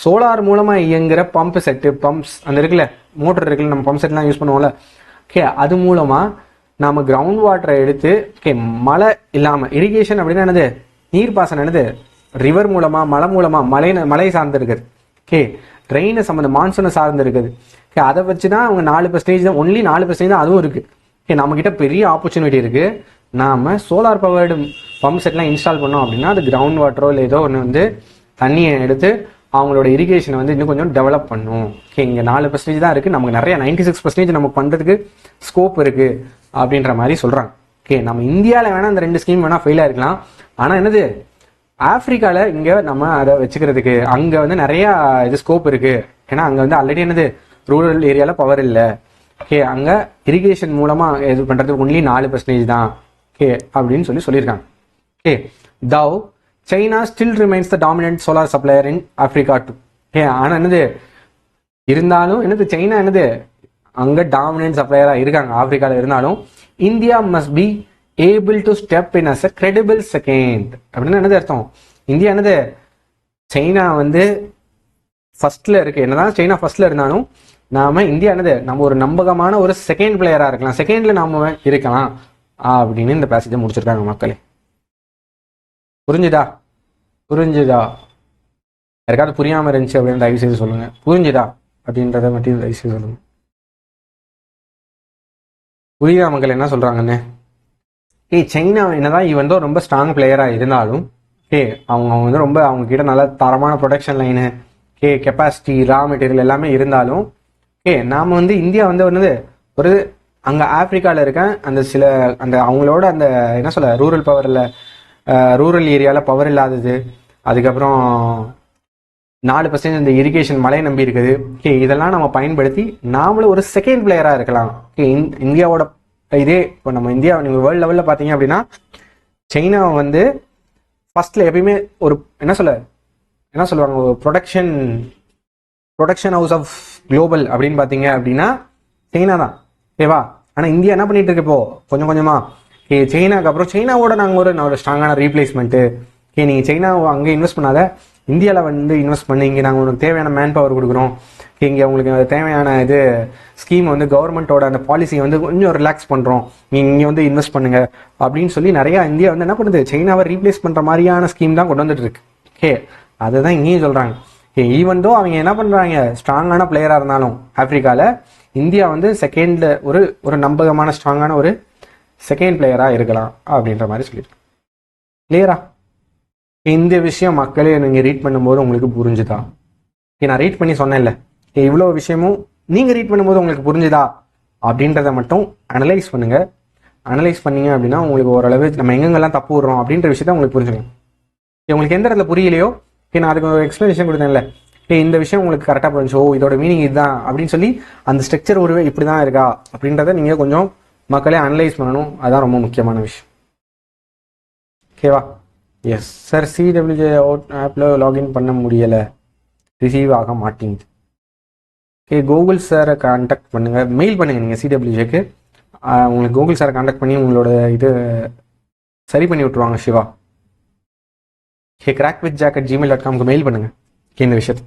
சோலார் மூலமாக இயங்குகிற பம்ப் செட்டு, பம்ப்ஸ் அந்த இருக்குல்ல, மோட்டர் இருக்குல்ல, நம்ம பம்ப் செட்லாம் யூஸ் பண்ணுவோம்ல. ஓகே, அது மூலமாக நாம் கிரவுண்ட் வாட்டரை எடுத்து, ஓகே, மழை இல்லாமல் இரிகேஷன் அப்படின்னா என்னது? நீர்ப்பாசனம் என்னது? ரிவர் மூலமாக, மலை மூலமாக, மலை சார்ந்து இருக்குது. ஓகே, ட்ரெயினை சம்மந்த மான்சூனை சார்ந்து இருக்குது. ஓகே, அதை வச்சு தான் அவங்க 4% தான், ஒன்லி 4% தான் அதுவும் இருக்குது. ஓகே, நம்மக்கிட்ட பெரிய ஆப்பர்ச்சுனிட்டி இருக்குது. நாம் சோலார் பவர்டு பம்ப் செட்லாம் இன்ஸ்டால் பண்ணோம் அப்படின்னா அது கிரவுண்ட் வாட்டரோ இல்லை ஏதோ ஒன்று வந்து தண்ணியை எடுத்து அவங்களோட இரிகேஷனை வந்து இன்னும் கொஞ்சம் டெவலப் பண்ணும். ஓகே, இங்கே 4% தான் இருக்குது, நமக்கு நிறைய 96% நமக்கு பண்ணுறதுக்கு ஸ்கோப் இருக்குது அப்படின்ற மாதிரி சொல்கிறாங்க. ஓகே, நம்ம இந்தியாவில் வேணால் அந்த 2 ஸ்கீம் வேணால் ஃபெயிலாக இருக்கலாம். ஆனால் என்னது, ஆப்பிரிக்காவில் இங்கே நம்ம அதை வச்சுக்கிறதுக்கு அங்கே வந்து நிறையா இது ஸ்கோப் இருக்குது. ஏன்னா அங்கே வந்து ஆல்ரெடி என்னது, ரூரல் ஏரியாவில் பவர் இல்லை. ஓகே, அங்கே இரிகேஷன் மூலமாக இது பண்ணுறதுக்கு ஒன்லி 4% தான். ஓகே, அப்படின்னு சொல்லியிருக்காங்க. Okay, though China still remains the dominant solar supplier in Africa too. Okay, ஆனால் என்னது இருந்தாலும் என்னது, சைனா என்னது அங்கே டாமினன்ட் சப்ளையராக இருக்காங்க ஆப்பிரிக்காவில் இருந்தாலும், India must be able to step in as a credible second. அப்படின்னு என்னது அர்த்தம்? இந்தியா என்னது, சைனா வந்து ஃபர்ஸ்ட்ல இருக்கு. என்னதான் சைனா ஃபர்ஸ்ட்ல இருந்தாலும் நாம இந்தியா என்னது, நம்ம ஒரு நம்பகமான ஒரு செகண்ட் பிளேயரா இருக்கலாம், செகண்ட்ல நாம இருக்கலாம் அப்படின்னு இந்த பேசேஜை முடிச்சிருக்காங்க மக்களே. புரிஞ்சுதா? யாருக்காவது புரியாம இருந்துச்சு அப்படின்னு தயவு செய்து சொல்லுங்க. புரிஞ்சுதா அப்படின்றத மட்டும் தயவு செய்து சொல்லுங்க. புரியுதா மக்கள் என்ன சொல்றாங்கன்னு? சைனா என்னதான் இவன் வந்து ரொம்ப ஸ்ட்ராங் பிளேயரா இருந்தாலும், அவங்க வந்து ரொம்ப அவங்க கிட்ட நல்ல தரமான production line, capacity, raw material எல்லாமே இருந்தாலும், நாம வந்து இந்தியா வந்து ஒன்று ஒரு அங்கே ஆப்பிரிக்காவில் இருக்க அந்த சில அந்த அவங்களோட அந்த என்ன சொல்ல ரூரல் பவரில், ரூரல் ஏரியாவில் பவர் இல்லாதது, அதுக்கப்புறம் 4% இந்த இரிகேஷன் மழை நம்பி இருக்குது. இதெல்லாம் நம்ம பயன்படுத்தி நாமளும் ஒரு செகண்ட் பிளேயராக இருக்கலாம். இந்தியாவோட இதே இப்போ நம்ம இந்தியா நீங்கள் வேர்ல்டு லெவலில் பார்த்தீங்க அப்படின்னா, சைனாவை வந்து ஃபர்ஸ்ட்ல எப்பயுமே ஒரு என்ன சொல்லுவாங்க, ஒரு ப்ரொடக்ஷன் ஹவுஸ் ஆஃப் குளோபல் அப்படின்னு பார்த்தீங்க அப்படின்னா சைனா தான். ஓகேவா? ஆனால் இந்தியா என்ன பண்ணிட்டு இருக்கு இப்போ கொஞ்சம் கொஞ்சமாக, சைனாக்கு அப்புறம் சைனாவோட நாங்கள் ஒரு ஸ்ட்ராங்கான ரீப்ளேஸ்மெண்ட்டு. நீங்கள் சைனாவை அங்கே இன்வெஸ்ட் பண்ணாத, இந்தியாவில் வந்து இன்வெஸ்ட் பண்ணி இங்கே நாங்கள் உங்களுக்கு தேவையான மேன் பவர் கொடுக்குறோம், இங்கே உங்களுக்கு தேவையான இது ஸ்கீம் வந்து கவர்மெண்ட்டோட அந்த பாலிசியை வந்து கொஞ்சம் ரிலாக்ஸ் பண்ணுறோம், நீங்கள் இங்கே வந்து இன்வெஸ்ட் பண்ணுங்க அப்படின்னு சொல்லி நிறையா இந்தியா வந்து என்ன பண்ணுது, சைனாவை ரீப்ளேஸ் பண்ணுற மாதிரியான ஸ்கீம் தான் கொண்டு வந்துட்டு இருக்கு. ஓகே, அதுதான் இங்கேயும் சொல்கிறாங்க. ஈவன் தோ அவங்க என்ன பண்ணுறாங்க, ஸ்ட்ராங்கான பிளேயராக இருந்தாலும் ஆப்பிரிக்காவில் இந்தியா வந்து செகண்டில் ஒரு நம்பகமான ஸ்ட்ராங்கான ஒரு செகண்ட் பிளேயராக இருக்கலாம் அப்படின்ற மாதிரி சொல்லியிருக்கேன். கிளியரா? இந்த விஷயம் மக்களே நீங்கள் ரீட் பண்ணும்போது உங்களுக்கு புரிஞ்சுதா? நான் ரீட் பண்ணி சொன்னேன்ல, இவ்வளோ விஷயமும் நீங்கள் ரீட் பண்ணும்போது உங்களுக்கு புரிஞ்சுதா அப்படின்றத மட்டும் அனலைஸ் பண்ணுங்க. அனலைஸ் பண்ணீங்க அப்படின்னா உங்களுக்கு ஓரளவு நம்ம எங்கெங்கெல்லாம் தப்பு விடுறோம் அப்படின்ற விஷயத்த உங்களுக்கு புரிஞ்சுக்கணும். உங்களுக்கு எந்த இடத்துல புரியலையோ, நான் அதுக்கு ஒரு எக்ஸ்பிளனேஷன் கொடுத்தேன்ல, இந்த விஷயம் உங்களுக்கு கரெக்டாக புரிஞ்சு, இதோட மீனிங் இதுதான் அப்படின்னு சொல்லி அந்த ஸ்ட்ரக்சர் ஒரு இப்படி தான் இருக்கா அப்படின்றத நீங்கள் கொஞ்சம் மக்களே அனலைஸ் பண்ணணும். அதுதான் ரொம்ப முக்கியமான விஷயம். ஓகேவா? எஸ் சார், சிடபிள்யூஜே ஆப்பில் லாகின் பண்ண முடியலை, ரிசீவ் ஆக மாட்டேங்குது. ஓகே, கூகுள் சாரை கான்டாக்ட் பண்ணுங்கள், மெயில் பண்ணுங்கள் நீங்கள் சிடபிள்யூஜேக்கு. உங்களுக்கு கூகுள் சாரை கான்டாக்ட் பண்ணி உங்களோட இது சரி பண்ணி விட்ருவாங்க சிவா. crackWithJack@gmail.com மெயில் பண்ணுங்க இந்த விஷயத்தை.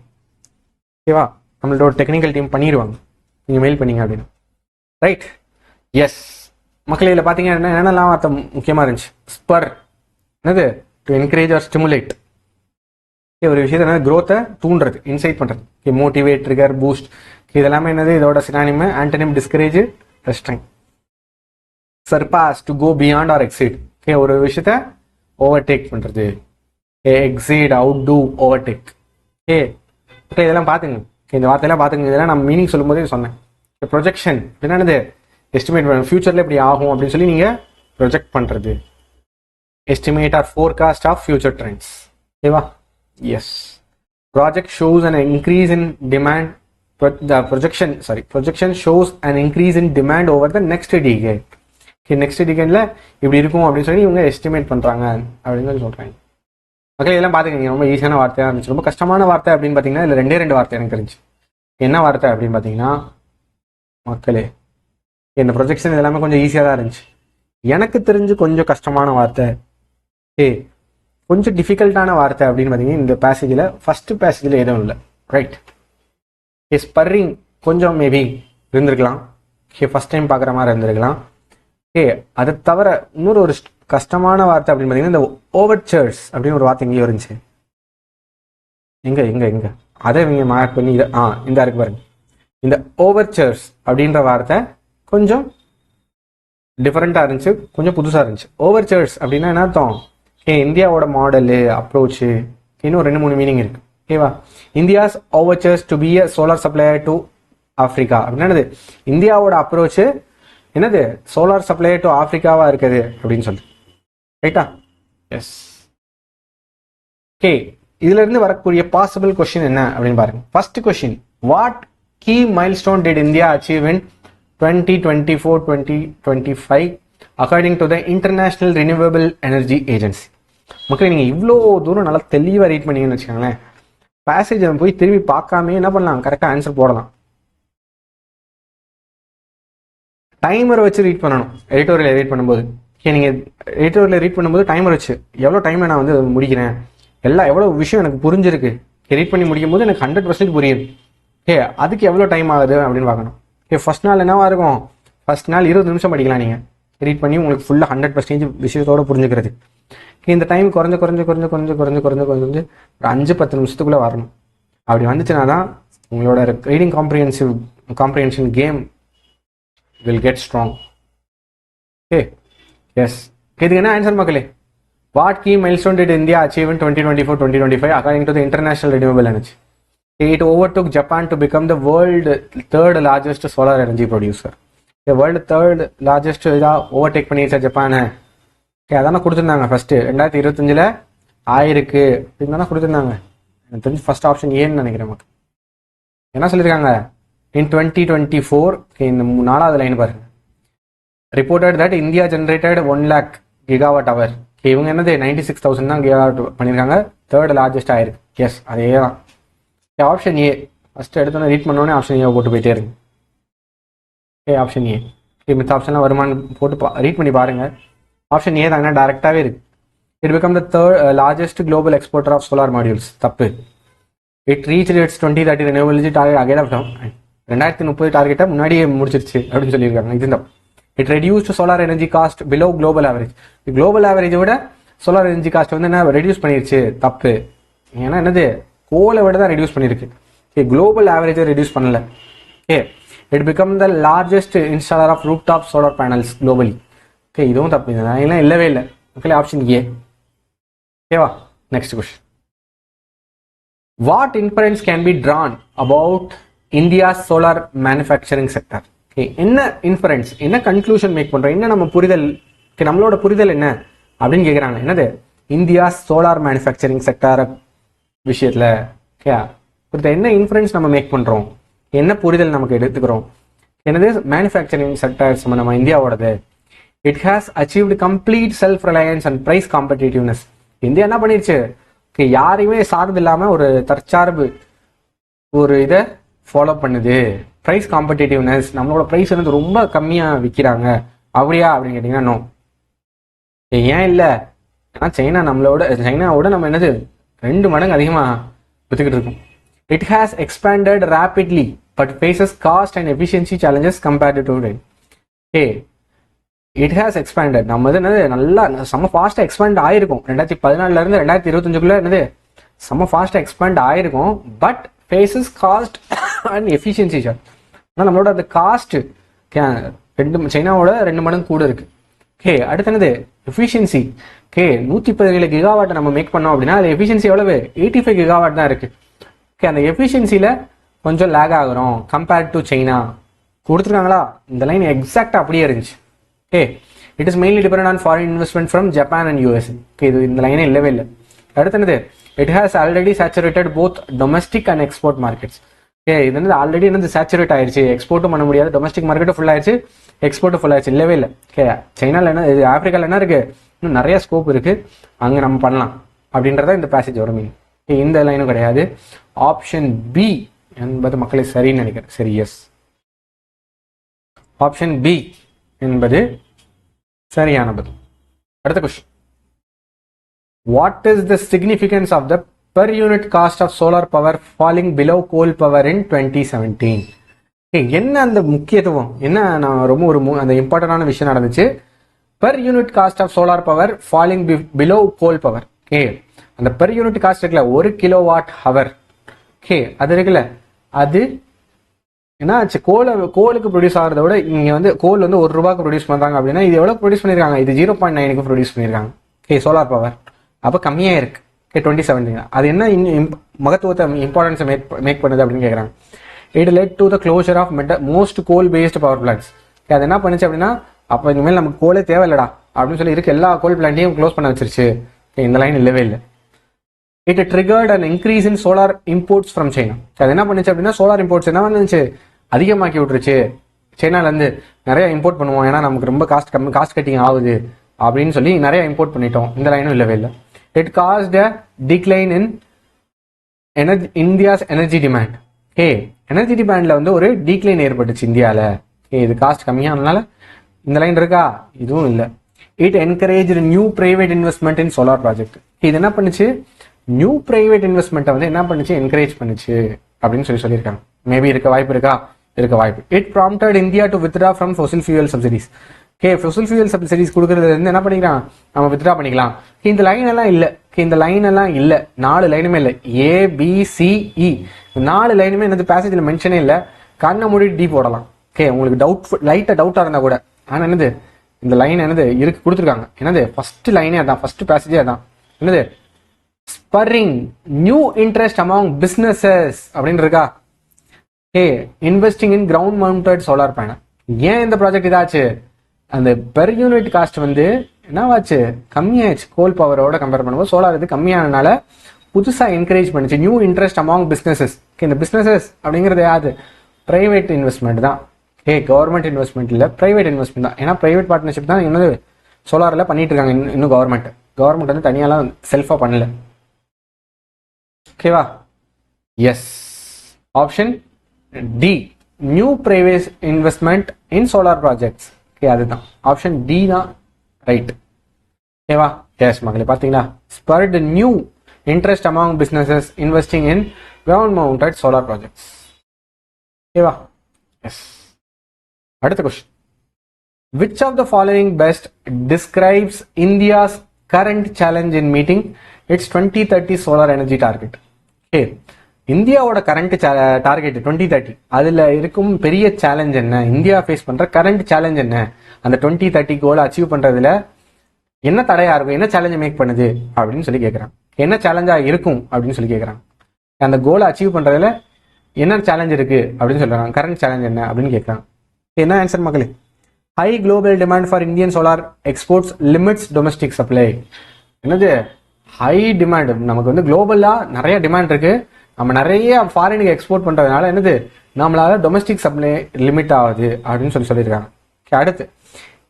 ஓகேவா? நம்மளோட டெக்னிக்கல் டீம் பண்ணிடுவாங்க, நீங்கள் மெயில் பண்ணீங்க அப்படின்னு. ரைட்? எஸ் மக்கள், இதில் பார்த்தீங்கன்னா என்னென்னலாம் வார்த்தை முக்கியமாக இருந்துச்சு. ஸ்பர் என்னது, டு என்கரேஜ் ஆர் ஸ்டிமுலேட். ஒரு விஷயத்தை என்ன, க்ரோத்தை தூண்டுறது, இன்சைட் பண்ணுறது. மோட்டிவேட், ட்ரிகர், பூஸ்ட், இதெல்லாமே என்னது, இதோட synonym antonym discourage, restrict. Surpass, to go beyond or exceed. ஒரு விஷயத்த ஓவர்டேக் பண்ணுறது, exceed, outdo, overtake. Okay, இதெல்லாம் பார்த்துங்க, இந்த வார்த்தையெல்லாம் பார்த்துங்க. இதெல்லாம் நான் மீனிங் சொல்லும்போதே சொன்னேன். ப்ரொஜெக்ஷன் என்னது, எஸ்டிமேட் பண்ண ஃபியூச்சரில் இப்படி ஆகும் அப்படின்னு சொல்லி நீங்கள் ப்ரொஜெக்ட் பண்ணுறது. Estimate or forecast of future trends. ஓகேவா? Yes. Project shows an increase in demand. Projection shows an increase in demand over the next decade. Next டிகேட்ல இப்படி இருக்கும் அப்படின்னு சொல்லி இவங்க எஸ்டிமேட் பண்ணுறாங்க அப்படின்னு சொல்லி சொல்கிறாங்க. மக்கள் இதெல்லாம் பார்த்துக்கங்க, ரொம்ப ஈஸியான வார்த்தையாக இருந்துச்சு. ரொம்ப கஷ்டமான வார்த்தை அப்படின்னு பார்த்தீங்கன்னா இதில் 2 வார்த்தை எனக்கு தெரிஞ்சு. என்ன வார்த்தை அப்படின்னு பார்த்தீங்கன்னா மக்களே, இந்த ப்ரொஜெக்ஷன் இதெல்லாமே கொஞ்சம் ஈஸியாக தான் இருந்துச்சு. எனக்கு தெரிஞ்சு கொஞ்சம் கஷ்டமான வார்த்தை, கொஞ்சம் டிஃபிகல்ட்டான வார்த்தை அப்படின்னு பார்த்தீங்கன்னா இந்த பேசேஜில் ஃபர்ஸ்ட் பேசேஜில் எதுவும் இல்லை. ரைட். ஸ்பர்ரிங் கொஞ்சம் மேபி இருந்திருக்கலாம். ஃபர்ஸ்ட் டைம் பார்க்குற மாதிரி இருந்திருக்கலாம். அதை தவிர இன்னொரு ஒரு கஷ்டமான வார்த்தை அப்படின்னு பார்த்தீங்கன்னா இந்த ஓவர்ச்சர்ஸ் அப்படின்னு ஒரு வார்த்தை எங்கேயும் இருந்துச்சு. எங்க அதை இவங்க மார்க் பண்ணி இதை இந்த இருக்கு பாருங்க. இந்த ஓவர்ச்சர்ஸ் அப்படின்ற வார்த்தை கொஞ்சம் டிஃப்ரெண்ட்டாக இருந்துச்சு, கொஞ்சம் புதுசாக இருந்துச்சு. ஓவர்ச்சர்ஸ் அப்படின்னா என்ன அர்த்தம்? இந்தியாவோட மாடலு அப்ரோச்சு இன்னும் 2-3 மீனிங் இருக்கு. ஓகேவா? India's overtures to be a solar supplier to Africa அப்படின்னா இந்தியாவோட அப்ரோச்சு என்னது? சோலார் சப்ளையர் டு ஆப்ரிக்காவா இருக்குது அப்படின்னு சொல்லி. ரைட்டா? எஸ். ஓகே, இதுல இருந்து வரக்கூடிய பாசிபிள் கொஸ்டின் என்ன அப்படின்னு பாருங்க. First question, what key milestone did India achieve in 2024-2025 according to the International Renewable Energy Agency. மக்களே, நீங்க இவ்வளோ தூரம் நல்லா தெளிவாக ரீட் பண்ணீங்கன்னு வச்சுக்கோங்களேன், பேசேஜ் போய் திரும்பி பார்க்காம என்ன பண்ணலாம், கரெக்டாக ஆன்சர் போடலாம். டைமரை வச்சு ரீட் பண்ணணும் எடிட்டோரியல் ரீட் பண்ணும்போது. நீங்கள் எடிட்டோரியல் ரீட் பண்ணும்போது டைமர் வச்சு எவ்வளோ டைமில் நான் வந்து முடிக்கிறேன், எவ்வளோ விஷயம் எனக்கு புரிஞ்சிருக்கு, ரீட் பண்ணி முடிக்கும் போது எனக்கு 100% புரியுது. அதுக்கு எவ்வளோ டைம் ஆகுது அப்படின்னு பார்க்கணும். ஃபர்ஸ்ட் நாள் என்னவா இருக்கும்? ஃபர்ஸ்ட் நாள் 20 நிமிஷம் படிக்கலாம் நீங்கள் ரீட் பண்ணி உங்களுக்கு ஃபுல்லாக 100% விஷயத்தோட புரிஞ்சுக்கிறது. இந்த டைம் குறைஞ்சு ஒரு 5-10 நிமிஷத்துக்குள்ளே வரணும். அப்படி வந்துச்சுன்னா தான் உங்களோட reading comprehension game will get strong. Yes. இதுக்கு என்ன ஆன்சர் மக்களே? What key milestone did India achieve in 2024-2025 according to the International Renewable Energy? It overtook Japan to become the world third largest solar energy producer. The world third largest overtake பண்ணிருச்சா ஜப்பானை? அதான கொடுத்துருந்தாங்க first 2025 ஆயிருக்கு அப்படின்னு தானே கொடுத்துருந்தாங்க. எனக்கு தெரிஞ்சு first option ஏன்னு நினைக்கிறேன். மக்கள் என்ன சொல்லியிருக்காங்க? In 2024, இந்த 4வது லைன் பாருங்க. Reported that India generated 1 lakh gigawatt hour. இவங்க என்னது 96,000 தான் கிகாவாட் பண்ணியிருக்காங்க. தேர்ட் லார்ஜஸ்ட் ஆயிருக்கு. எஸ், அதே தான். ஆப்ஷன் ஏ ஃபர்ஸ்ட் எடுத்தோன்னே ரீட் பண்ணோன்னே ஆப்ஷன் ஏ போட்டு போயிட்டே இருக்கு. Option A. மித்த ஆப்ஷன்லாம் வருமானு போட்டு ரீட் பண்ணி பாருங்க. ஆப்ஷன் ஏ தான், டேரெக்டாகவே இருக்கு. It become the third largest global exporter of solar modules. தப்பு. It reach its 2030 renewability target again of 2030 டார்கெட்டை முன்னாடியே முடிச்சிருச்சு அப்படின்னு சொல்லியிருக்காங்க. இது தான். It reduced solar energy cost below global average. Global ஆவரேஜை விட சோலார் எனர்ஜி காஸ்ட் வந்து என்ன ரெடியூஸ் பண்ணிருச்சு. தப்பு. ஏன்னா என்னது, கோலை விட தான் ரெடியூஸ் பண்ணியிருக்கு. குளோபல் ஆவரேஜை ரெடியூஸ் பண்ணல. It become the largest installer of rooftop solar panels globally. இதுவும் தப்பு. இதெல்லாம் இல்லவே இல்லை. Okay, option A. ஓகேவா? Next question. What inference can be drawn about India's solar manufacturing sector? என்ன இன்ஃபரன்ஸ், என்ன கன்க்ளூஷன் மேக் பண்றோம், என்ன நம்ம புரிதல், நம்மளோட புரிதல் என்ன அப்படின்னு கேட்குறாங்க. என்னது? இந்தியா சோலார் மேனுஃபேக்சரிங் செக்டார் விஷயத்துல என்ன இன்ஃபரன்ஸ் நம்ம மேக் பண்றோம், என்ன புரிதல் நமக்கு எடுத்துக்கிறோம். என்னது மேனுஃபேக்சரிங் செக்டர்ஸ் நம்ம இந்தியாவோடது. It has achieved complete self reliance and price competitiveness. India என்ன பண்ணிருச்சு, யாரையுமே சார்ந்து இல்லாமல் ஒரு தற்சார்பு ஒரு இதை ஃபாலோ பண்ணுது. ப்ரைஸ் காம்படிட்டிவ்னஸ், நம்மளோட ப்ரைஸ் வந்து ரொம்ப கம்மியாக விற்கிறாங்க. அப்படியா அப்படின்னு கேட்டிங்கன்னா நோ. ஏன் இல்லை? ஏன்னா சைனாவோட நம்ம என்னது 2 மடங்கு அதிகமாக விற்றுக்கிட்டு இருக்கோம். It has expanded rapidly but faces cost and efficiency challenges compared to today. It has expanded. நம்ம வந்து என்னது நல்லா செம்ம ஃபாஸ்ட்டாக எக்ஸ்பேண்ட் ஆயிருக்கும். 2014 2025 என்னது செம்ம ஃபாஸ்ட்டாக எக்ஸ்பேண்ட் ஆயிருக்கும். But faces cost and efficiency sir. ஆனால் நம்மளோட அந்த காஸ்ட் சைனாவோட 2 மடங்கு கூட இருக்கு. அடுத்து என்னது எஃபிஷியன்சி. 117 கிகாவாட் நம்ம மேக் பண்ணோம் அப்படின்னா அது எஃபிஷியன்சி எவ்வளவு? 85 கிகாவாட் தான் இருக்கு. அந்த எஃபிஷியன்சியில் கொஞ்சம் லேக் ஆகுறோம் கம்பேர்ட் டு சைனா. கொடுத்துருக்காங்களா? இந்த லைன் எக்ஸாக்டாக அப்படியே இருந்துச்சு. It is mainly depend on foreign investment from Japan and US. இது இந்த லைனே இல்லவே இல்லை. அடுத்து என்னது? It has already saturated both domestic and export markets. இது வந்து ஆல்ரெடி என்னது சேச்சுரேட் ஆயிடுச்சு. எக்ஸ்போர்ட்டும் பண்ண முடியாது, டொமஸ்டிக் மார்க்கெட்டும் ஃபுல் ஆயிடுச்சு, எக்ஸ்போர்ட்டும் ஃபுல் ஆயிடுச்சு. இல்லவே இல்லை. சைனாவில் என்ன, இது ஆப்பிரிக்காவில் என்ன இருக்கு, இன்னும் நிறைய ஸ்கோப் இருக்கு, அங்கே நம்ம பண்ணலாம் அப்படின்றத இந்த பேசேஜ் வரும். இந்த லைனும் கிடையாது. ஆப்ஷன் பி என்பது மக்களை சரின்னு நினைக்கிறேன். சரி, எஸ், ஆப்ஷன் பி என்பது சரியான பதில். அடுத்த question. What is the significance of the per unit cost of solar power falling below coal power in 2017? என்ன அந்த முக்கியத்துவம் என்ன? நான் ரொம்ப ஒரு அந்த இம்பார்ட்டன்டான விஷயம் நடந்துச்சு. per unit cost of solar power falling below coal power. அந்த per unit cost இருக்குல்ல, 1 கிலோவாட் ஹவர். அது இருக்குல்ல, அது என்ன ஆச்சு? கோலுக்கு ப்ரொடியூஸ் ஆகிறத விட இங்க வந்து கோல் வந்து ₹1 ப்ரொடியூஸ் பண்றாங்க அப்படின்னா இது எவ்வளவு ப்ரொடியூஸ் பண்ணிருக்காங்க? இது 0.9 ப்ரொடியூஸ் பண்ணிருக்காங்க. சோலார் பவர் அப்ப கம்மியா இருக்கு. 2017 அது என்ன மகத்துவத்தை இம்பார்ட்டன்ஸ் மேக் பண்ணுது அப்படின்னு கேட்கறாங்க. It led to the closure of most coal based power plants. அது என்ன பண்ணுச்சு அப்படின்னா, அப்ப இனிமேல் நமக்கு கோலே தேவையில்லடா அப்படின்னு சொல்லி இருக்க எல்லா கோல் பிளான்ட்டையும் க்ளோஸ் பண்ண வச்சிருச்சு. இந்த லைன் இல்லவே இல்லை. It triggered an increase in solar imports from China. அது என்ன பண்ணுச்சு அப்படின்னா, சோலார் இம்போர்ட்ஸ் என்ன வந்துச்சு, அதிகமாக்கி விட்டுருச்சு. சைனால இருந்து நிறைய இம்போர்ட் பண்ணுவோம், ஏன்னா நமக்கு ரொம்ப காஸ்ட் கட்டிங் ஆகுது அப்படின்னு சொல்லி நிறைய இம்போர்ட் பண்ணிட்டோம். இந்த லைனும் இல்லவே இல்லை. It caused a decline in India's energy demand. Energy டிமாண்ட்ல வந்து ஒரு டிக்ளைன் ஏற்பட்டுச்சு இந்தியாவில். இது காஸ்ட் கம்மியானதுனால. இந்த லைன் இருக்கா? இதுவும் இல்லை. It encourage new private investment in solar project. இது என்ன பண்ணுச்சு? நியூ பிரைவேட் இன்வெஸ்ட்மெண்ட்டை வந்து என்ன பண்ணுச்சு? என்கரேஜ் பண்ணுச்சு அப்படின்னு சொல்லியிருக்காங்க. மேபி இருக்க வாய்ப்பு இருக்கா? இருக்க வாய்ப்பு. It prompted India to withdraw from ஃபோசில் fuel subsidies. ஃபோசில் fuel subsidies கொடுக்கறதுல இருந்து என்ன பண்ணிக்கலாம்? நம்ம வித்ட்ரா பண்ணிக்கலாம். இந்த லைன் எல்லாம் இல்லை. இந்த லைன் எல்லாம் இல்லை. 4 லைனுமே இல்லை. ABCE 4 லைனுமே என்னது பேசேஜில் மென்ஷனே இல்லை. கண்ணை மூடி டி போடலாம். உங்களுக்கு லைட்டா டவுட்டா இருந்தா கூட. ஆனா என்னது, இந்த லைன் என்னது இருக்கு கொடுத்துருக்காங்க. என்னது ஃபர்ஸ்ட் லைனே அதான், ஃபர்ஸ்ட் பேசேஜே அதான். என்னது, ஸ்பர்ரிங் நியூ இன்ட்ரெஸ்ட் அமாங் பிசினஸஸ் அப்படின்னு இருக்கா. Investing in ground mounted solar panel. ஏன் இந்த ப்ராஜெக்ட் இதாச்சு? அந்த பெர் யூனிட் காஸ்ட் வந்து என்னவாச்சு? கம்மியாச்சு. கோல் பவரோட கம்பேர் பண்ணும்போது சோலார் இது கம்மியானனால புதுசா என்கரேஜ் பண்ணுச்சு. New interest among businesses. இந்த பிசினஸஸ் அப்படிங்கிறது யாரு? பிரைவேட் இன்வெஸ்ட்மெண்ட் தான். கவர்மெண்ட் இன்வெஸ்ட்மெண்ட் இல்ல, பிரைவேட் இன்வெஸ்ட்மெண்ட் தான். ஏன்னா பிரைவேட் பார்ட்னர்ஷிப் தான் என்னது சோலார்ல பண்ணிட்டு இருக்காங்க. இன்னும் கவர்மெண்ட் வந்து தனியாலாம் செல்ஃபா பண்ணல. ஓகேவா? Yes, option D, new private investment in solar projects. அதுதான் ஆப்ஷன் டி தான் ரைட். ஓகேவா? எஸ் மகளே, பாத்தீங்களா? Spurred new interest among businesses investing in ground mounted solar projects. ஓகேவா? எஸ். அடுத்த question. Which of the following best describes India's current challenge in meeting its 2030 solar energy target? இந்தியாவோட current target 2030, அதுல இருக்கும் பெரிய challenge என்ன? India face பண்ற current challenge என்ன? அந்த 2030 கோலை அச்சீவ் பண்றதுல என்ன தடையா இருக்கும்? என்ன சேலஞ்சை மேக் பண்ணுது அப்படின்னு சொல்லி கேட்கறாங்க. என்ன சேலஞ்சா இருக்கும் அப்படின்னு சொல்லி கேட்கறாங்க. அந்த கோலை அச்சீவ் பண்றதுல என்ன சேலஞ்ச் இருக்கு அப்படின்னு சொல்றாங்க. கரண்ட் சேலஞ்ச் என்ன அப்படின்னு கேட்கறாங்க. என்ன ஆன்சர் மக்களே? High global demand for Indian solar exports limits domestic supply. என்னது ஹை டிமாண்ட்? நமக்கு வந்து குளோபலா நிறைய டிமாண்ட் இருக்கு. நம்ம நிறைய ஃபாரினுக்கு எக்ஸ்போர்ட் பண்றதுனால என்னது நம்மளால டொமஸ்டிக் சப்ளை லிமிட் ஆகுது அப்படின்னு சொல்லியிருக்காங்க. அடுத்து,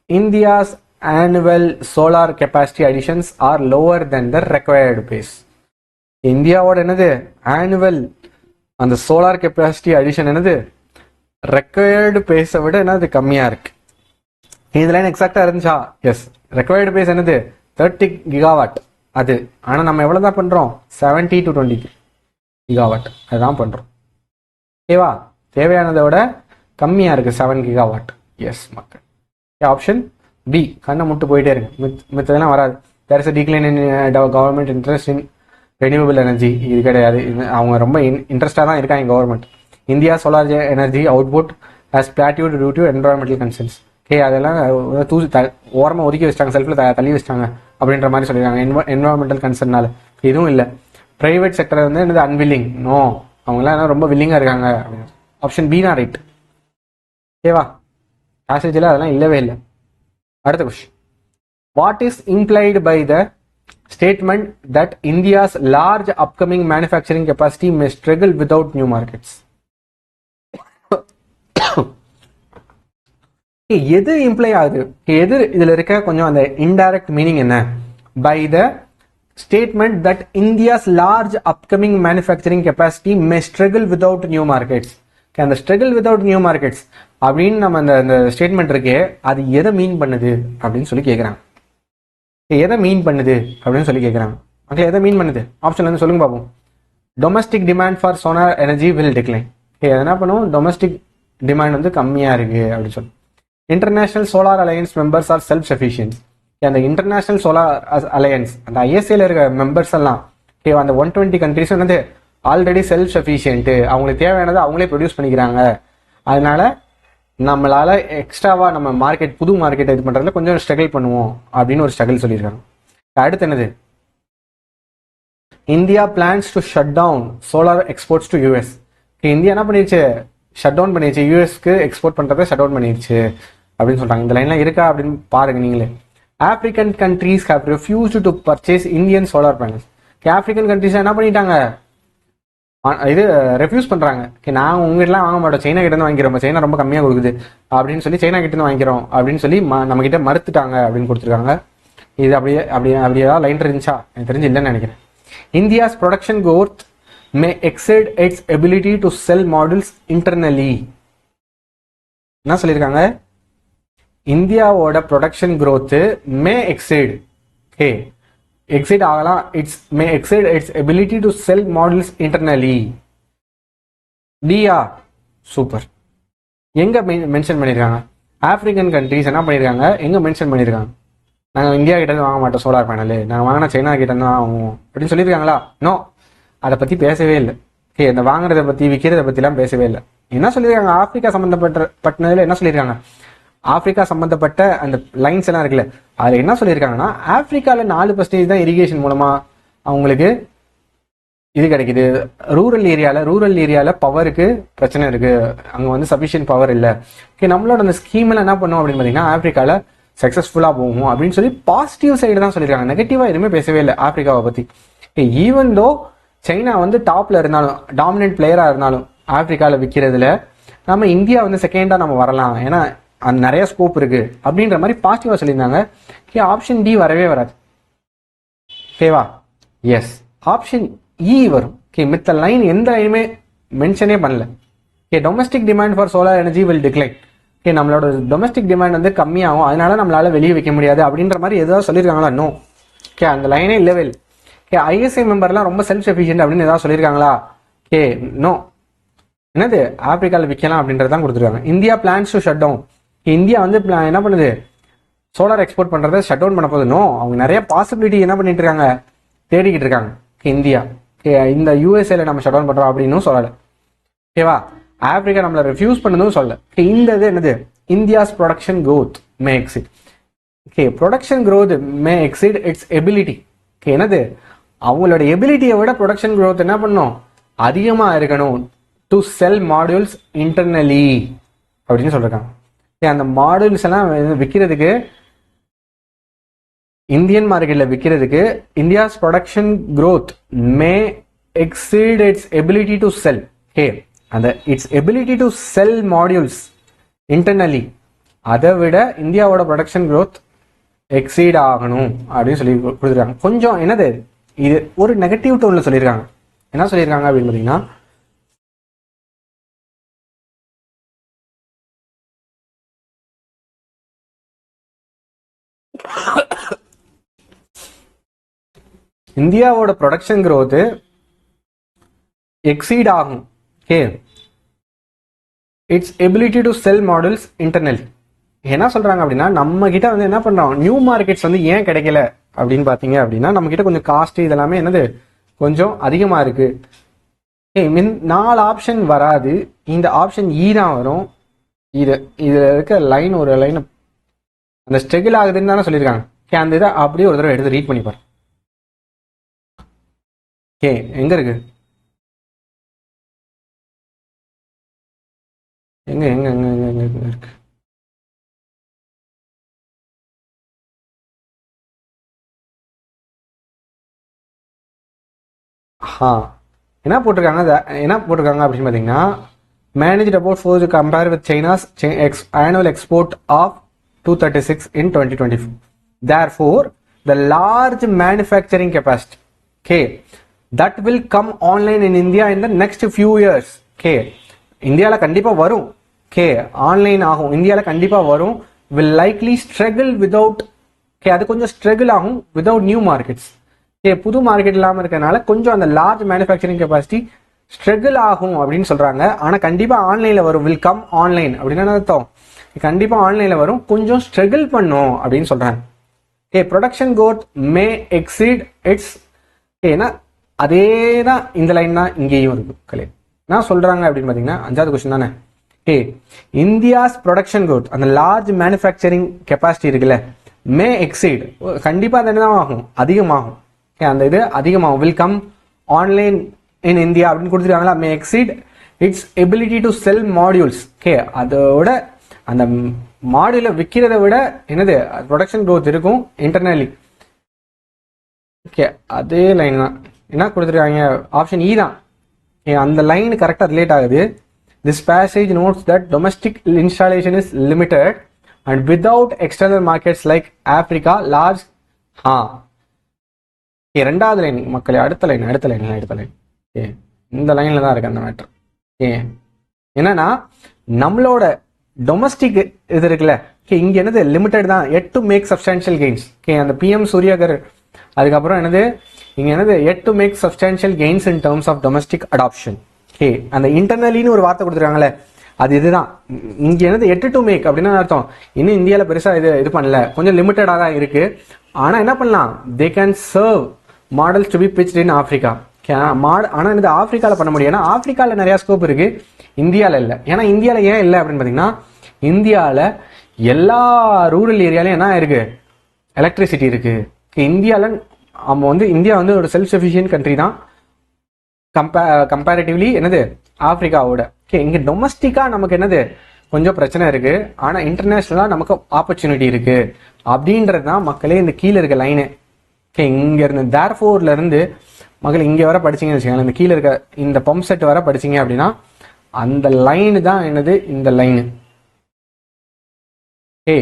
India's annual solar capacity additions are lower than the required pace. இந்தியாவோட என்னது ஆனுவல் அந்த சோலார் கெப்பாசிட்டி அடிஷன் என்னது ரெக்வயர்டு பேஸை விட என்னது கம்மியா இருக்கு. இந்த லைன் எக்ஸாக்டா இருந்துச்சா? எஸ். ரெக்வயர்டு பேஸ் என்னது 30 கிகாவாட் அது. ஆனா நம்ம எவ்வளவுதான் பண்றோம்? 70 to 20 கிகாவாட் அதுதான் பண்றோம். ஓகேவா? தேவையானதை விட கம்மியா இருக்கு 7 கிகாவாட். எஸ் மக்கள், ஆப்ஷன் பி. கண்ணை முட்டு போயிட்டே இருக்கு, மித்ததெல்லாம் வராது. There is a decline in government interest in renewable energy. இது கிடையாது. அவங்க ரொம்ப இன்ட்ரெஸ்டா தான் இருக்காங்க government. India solar energy output has plateaued due to environmental concerns. அதெல்லாம் ஓரமாக ஒதுக்கி வச்சிட்டாங்க, செல்ஃபில் தள்ளி வச்சிட்டாங்க அப்படின்ற மாதிரி சொல்லியிருக்காங்க. என்வரான்மெண்டல் கன்சர்னால இதுவும் இல்லை. பிரைவேட் செக்டர் வந்து என்னது அன்வில்லிங். நோ, அவங்களாம் ரொம்ப வில்லிங்காக இருக்காங்க. ஆப்ஷன் பி தான் ரைட். ஓகேவா? பேசேஜில் அதெல்லாம் இல்லவே இல்லை. அடுத்த question. What is implied by the statement that India's large upcoming manufacturing capacity may struggle without new markets? எது இம்ப்ளை ஆகுது? எது இதுல இருக்க கொஞ்சம் அந்த இன்டைரக்ட் மீனிங் என்ன? By the statement that India's large upcoming manufacturing capacity may struggle without new markets. அந்த struggle without new markets அப்படின்னு நம்ம அந்த ஸ்டேட்மெண்ட் இருக்கே அது எதை மீன் பண்ணுது அப்படின்னு சொல்லி கேட்குறாங்க. எதை மீன் பண்ணுது அப்படின்னு சொல்லி கேட்குறாங்க. ஓகே, எதை மீன் பண்ணுது? ஆப்ஷன் வந்து சொல்லுங்க பார்ப்போம். Domestic demand for solar energy will decline. என்ன பண்ணுவோம்? டொமஸ்டிக் டிமாண்ட் வந்து கம்மியாக இருக்கு அப்படின்னு சொல்லி. International Solar Alliance members are self sufficient. அந்த இன்டர்நேஷனல் சோலார் அலையன்ஸ் அந்த ஐஎஸ்ஏல இருக்க மெம்பர்ஸ் எல்லாம் அந்த 120 கண்ட்ரிஸ் வந்து ஆல்ரெடி செல்ஃப் சஃபிஷியன்ட், அவங்களுக்கு தேவையானதை அவங்களே ப்ரொடியூஸ் பண்ணிக்கிறாங்க. அதனால நம்மளால எக்ஸ்ட்ராவா நம்ம மார்க்கெட் புது மார்க்கெட் இது பண்றதுல கொஞ்சம் ஸ்ட்ரகிள் பண்ணுவோம் அப்படின்னு ஒரு ஸ்ட்ரகிள் சொல்லியிருக்காங்க. அடுத்து என்னது? India plans to shut down solar exports to US. India என்ன பண்ணிருச்சு? ஷட் டவுன் பண்ணிடுச்சு, யூஎஸ்க்கு எக்ஸ்போர்ட் பண்றதை ஷட் டவுன் பண்ணிடுச்சு அப்படின்னு சொல்றாங்க. இந்த லைன்லாம் இருக்கா அப்படின்னு பாருங்க நீங்களே. African countries have refused to purchase Indian solar panels. African countries என்ன பண்ணிட்டாங்க? இது ரெஃப்யூஸ் பண்றாங்க. நான் உங்ககிட்டலாம் வாங்க மாட்டோம், சைனா கிட்ட இருந்து வாங்கிக்கிறோம், சைனா ரொம்ப கம்மியா கொடுக்குது அப்படின்னு சொல்லி சைனா கிட்ட இருந்து வாங்கிக்கிறோம் அப்படின்னு சொல்லி நம்ம கிட்ட மறுத்துட்டாங்க அப்படின்னு கொடுத்துருக்காங்க. இது அப்படியே லைன் இருந்துச்சா? எனக்கு தெரிஞ்சு இல்லைன்னு நினைக்கிறேன். India's production growth may exceed its ability to sell models internally. என்ன சொல்லியிருக்காங்க? இந்தியாவோட production growth may exceed, exceed ஆகலாம், may exceed its ability to sell models internally. Diya super. எங்க மென்ஷன் பண்ணிருக்காங்க? ஆப்பிரிக்கன் கண்ட்ரீஸ் என்ன பண்ணிருக்காங்க? எங்க மென்ஷன் பண்ணிருக்காங்க? நாங்கள் இந்தியா கிட்ட இருந்து வாங்க மாட்டோம் சோலார் பேனல், நாங்கள் வாங்கினா சைனா கிட்ட இருந்து வாங்குவோம் அப்படின்னு சொல்லியிருக்காங்களா? நோ, அதை பத்தி பேசவே இல்லை. இந்த வாங்குறதை பத்தி விற்கிறத பத்திலாம் பேசவே இல்லை. என்ன சொல்லியிருக்காங்க? ஆப்பிரிக்கா சம்பந்தப்பட்டதுல என்ன சொல்லியிருக்காங்க? ஆப்பிரிக்கா சம்பந்தப்பட்ட அந்த லைன்ஸ் எல்லாம் இருக்குல்ல, அதுல என்ன சொல்லியிருக்காங்கன்னா ஆப்பிரிக்கால 4% தான் இரிகேஷன் மூலமா அவங்களுக்கு இது கிடைக்குது. ரூரல் ஏரியால பவருக்கு பிரச்சனை இருக்கு, அங்க வந்து சஃபிஷியன்ட் பவர் இல்லை. நம்மளோட அந்த ஸ்கீம்ல என்ன பண்ணுவோம் அப்படின்னு பாத்தீங்கன்னா ஆப்பிரிக்கால சக்சஸ்ஃபுல்லா போகும் அப்படின்னு சொல்லி பாசிட்டிவ் சைடு தான் சொல்லியிருக்காங்க. நெகட்டிவா எதுவுமே பேசவே இல்லை ஆப்பிரிக்காவை பத்தி. ஈவன் தோ சைனா வந்து டாப்ல இருந்தாலும், டாமினன்ட் பிளேயரா இருந்தாலும் ஆப்பிரிக்கால விற்கிறதுல நம்ம இந்தியா வந்து செகண்டா நம்ம வரலாம், ஏன்னா அந்த நிறைய ஸ்கோப் இருக்கு அப்படின்ற மாதிரி பாசிட்டிவா சொல்லியிருந்தாங்க. ஆப்ஷன் டி வரவே வராது. ஓகேவா? எஸ், ஆப்ஷன் இ வரும். மித்த லைன் எந்த லைனுமே மென்ஷனே பண்ணல. Domestic demand for solar energy will decline. நம்மளோட டொமஸ்டிக் டிமாண்ட் வந்து கம்மியாகும், அதனால நம்மளால வெளியே வைக்க முடியாது அப்படின்ற மாதிரி ஏதாவது சொல்லியிருக்காங்களா? நோ. அந்த லைனே இல்லவே இல்லை. ஐஎஸ்ஐ மெம்பர்லாம் ரொம்ப செல்ஃப் சஃபிஷியன்ட் அப்படின்னு ஏதாவது சொல்லியிருக்காங்களா? நோ. என்னது? ஆப்பிரிக்காவில் விற்கலாம் அப்படின்றதான் கொடுத்துருக்காங்க. India plans to shut down. India வந்து என்ன பண்ணுது? சோலார் எக்ஸ்போர்ட் பண்றதை ஷட் டவுன் பண்ண போகுது. நோ, அவங்க நிறைய பாசிபிலிட்டி என்ன பண்ணிட்டு இருக்காங்க? தேடிக்கிட்டு இருக்காங்க. இந்தியா இந்த யூஎஸ்ஏல நம்ம ஷட் டவுன் பண்றோம் அப்படின்னு சொல்லலை. ஓகேவா? ஆப்பிரிக்கா நம்மளை ரெஃப்யூஸ் பண்ணதும் சொல்ல. இந்த இது என்னது? India's production growth may exceed. Production growth may exceed its ability. என்னது? அவங்களோட எபிலிட்டியை விட ப்ரொடக்ஷன் growth என்ன பண்ணும்? அதிகமா இருக்கணும். டு செல் மாடியூல்ஸ் இன்டர்னலி அப்படின்னு சொல்றாங்க. அந்த மாடியூல்ஸ் எல்லாம் விற்கிறதுக்கு, இந்தியன் மார்க்கெட்ல விற்கிறதுக்கு India's production growth may exceed its ability to sell. அந்த it's ability to sell modules internally அதை விட இந்தியாவோட ப்ரொடக்ஷன் growth எக்ஸீட் ஆகணும் அப்படின்னு சொல்லி கொடுத்துருக்காங்க. கொஞ்சம் என்னது இது ஒரு நெகட்டிவ் டோன்ல சொல்லியிருக்காங்க. என்ன சொல்லியிருக்காங்க அப்படின்னு பார்த்தீங்கன்னா, இந்தியாவோட ப்ரொடக்ஷன் growth எக்ஸீட் ஆகும். It's ability to sell models internal. என்ன சொல்றாங்க அப்படின்னா, நம்ம கிட்ட வந்து என்ன பண்றோம், நியூ மார்க்கெட்ஸ் வந்து ஏன் கிடைக்கல அப்படின்னு பாத்தீங்க அப்படின்னா, நம்ம கிட்ட கொஞ்சம் காஸ்ட் இதெல்லாமே என்னது கொஞ்சம் அதிகமா இருக்கு. 4 ஆப்ஷன் வராது, இந்த ஆப்ஷன் இ தான் வரும். இதுல இருக்க லைன் ஒரு லைன் அந்த ஸ்ட்ரகிள் ஆகுதுன்னு தானே சொல்லியிருக்காங்க. அந்த இதை அப்படியே ஒரு தடவை எடுத்து ரீட் பண்ணி பாரு. எங்க இருக்கு? எங்க எங்க எங்க எங்க எங்க இருக்கு? என்ன போட்டிருக்காங்க அப்படின்னு பார்த்தீங்கன்னா, managed about force to compare with China's annual export of 236 in 2024. Therefore, the large manufacturing capacity that will come online in India in the next few years. இந்தியாவில் கண்டிப்பா வரும். ஓகே ஆன்லைன் ஆகும், இந்தியாவில் கண்டிப்பாக வரும். Will likely struggle without, okay அது கொஞ்சம் struggle ஆகும் விதவுட் நியூ மார்க்கெட்ஸ். ஓகே புது மார்க்கெட் இல்லாமல் இருக்கிறதுனால கொஞ்சம் அந்த லார்ஜ் மேனுஃபேக்சரிங் கெப்பாசிட்டி ஸ்ட்ரகிள் ஆகும் அப்படின்னு சொல்கிறாங்க. ஆனால் கண்டிப்பாக ஆன்லைனில் வரும். வில் கம் ஆன்லைன் அப்படின்னு அர்த்தம், கண்டிப்பாக ஆன்லைனில் வரும், கொஞ்சம் ஸ்ட்ரகிள் பண்ணும் அப்படின்னு சொல்கிறாங்க. Okay production growth May exceed it's, ஏன்னா அதே தான் இந்த லைன் தான் இங்கேயும் இருக்கு. கலை என்ன சொல்கிறாங்க அப்படின்னு பார்த்தீங்கன்னா 5வது கொஸ்டின் தானே. ஓகே இந்தியாஸ் ப்ரொடக்ஷன் growth, அந்த லார்ஜ் மேனுஃபேக்சரிங் கெப்பாசிட்டி இருக்குல்ல, மே எக்ஸீட் கண்டிப்பாக அது என்ன ஆகும், அதிகமாகும். ஓகே அந்த இது அதிகமாகும். Will come online in India அப்படின்னு கொடுத்துருக்காங்களா. May exceed its ability to sell modules. Okay அதோட அந்த மாடியூலை விற்கிறத விட என்னது ப்ரொடக்ஷன் growth இருக்கும் இன்டர்னலி. ஓகே அதே லைன் தான் என்ன கொடுத்துருக்காங்க, ஆப்ஷன் இ தான். அந்த லைன் கரெக்டாக ரிலேட் ஆகுது. This passage notes that domestic installation is limited and without external markets like Africa large. ரெண்டாவது லைன் மக்களே, அடுத்த லைன். ஓகே இந்த லைனில் தான் இருக்கு அந்த மேட்ரு. ஓகே என்னன்னா நம்மளோட டொமஸ்டிக் இது இருக்குல்ல, ஓகே இங்க என்னது லிமிடெட் தான், aid to make substantial gains. Okay அந்த PM சூர்யாகர் அதுக்கப்புறம் என்னது இங்க என்னது aid to make substantial gains in terms of domestic adoption. Okay அந்த இன்டர்னலின்னு ஒரு வார்த்தை கொடுத்துருக்காங்களே அது இதுதான். இங்க என்னது எட் டு மேக் அப்படின்னா அர்த்தம் இன்னும் இந்தியாவில் பெருசா இது பண்ணல, கொஞ்சம் லிமிட்டடா தான் இருக்கு. ஆனா என்ன பண்ணலாம், they can serve models to be pitched in Africa. ஆனா இது ஆப்பிரிக்காவில் பண்ண முடியும், ஏன்னா ஆப்பிரிக்காவில் நிறைய ஸ்கோப் இருக்கு, இந்தியாவில் இல்லை. ஏன்னா இந்தியாவில் ஏன் இல்லை அப்படின்னு பார்த்தீங்கன்னா, இந்தியாவில் எல்லா ரூரல் ஏரியாலையும் என்ன இருக்கு, எலக்ட்ரிசிட்டி இருக்கு. இந்தியாவில் இந்தியா வந்து ஒரு செல்ஃப் சஃபிஷியன்ட் கண்ட்ரி தான் கம்பேரிட்டிவ்லி என்னது ஆப்பிரிக்காவோட. ஓகே இங்கே டொமஸ்டிக்காக நமக்கு என்னது கொஞ்சம் பிரச்சனை இருக்கு, ஆனால் இன்டர்நேஷ்னலாக நமக்கு ஆப்பர்ச்சுனிட்டி இருக்கு அப்படின்றது தான் மக்களே இந்த கீழே இருக்க லைனு. ஓகே இங்க இருந்து தேர்ஃபோர்ல இருந்து மக்கள் இங்கே வர படிச்சிங்கன்னு வச்சுக்கோங்களேன், இந்த கீழே இருக்க இந்த பம்ப் செட் வர படிச்சிங்க அப்படின்னா அந்த லைனு தான் என்னது இந்த line. Okay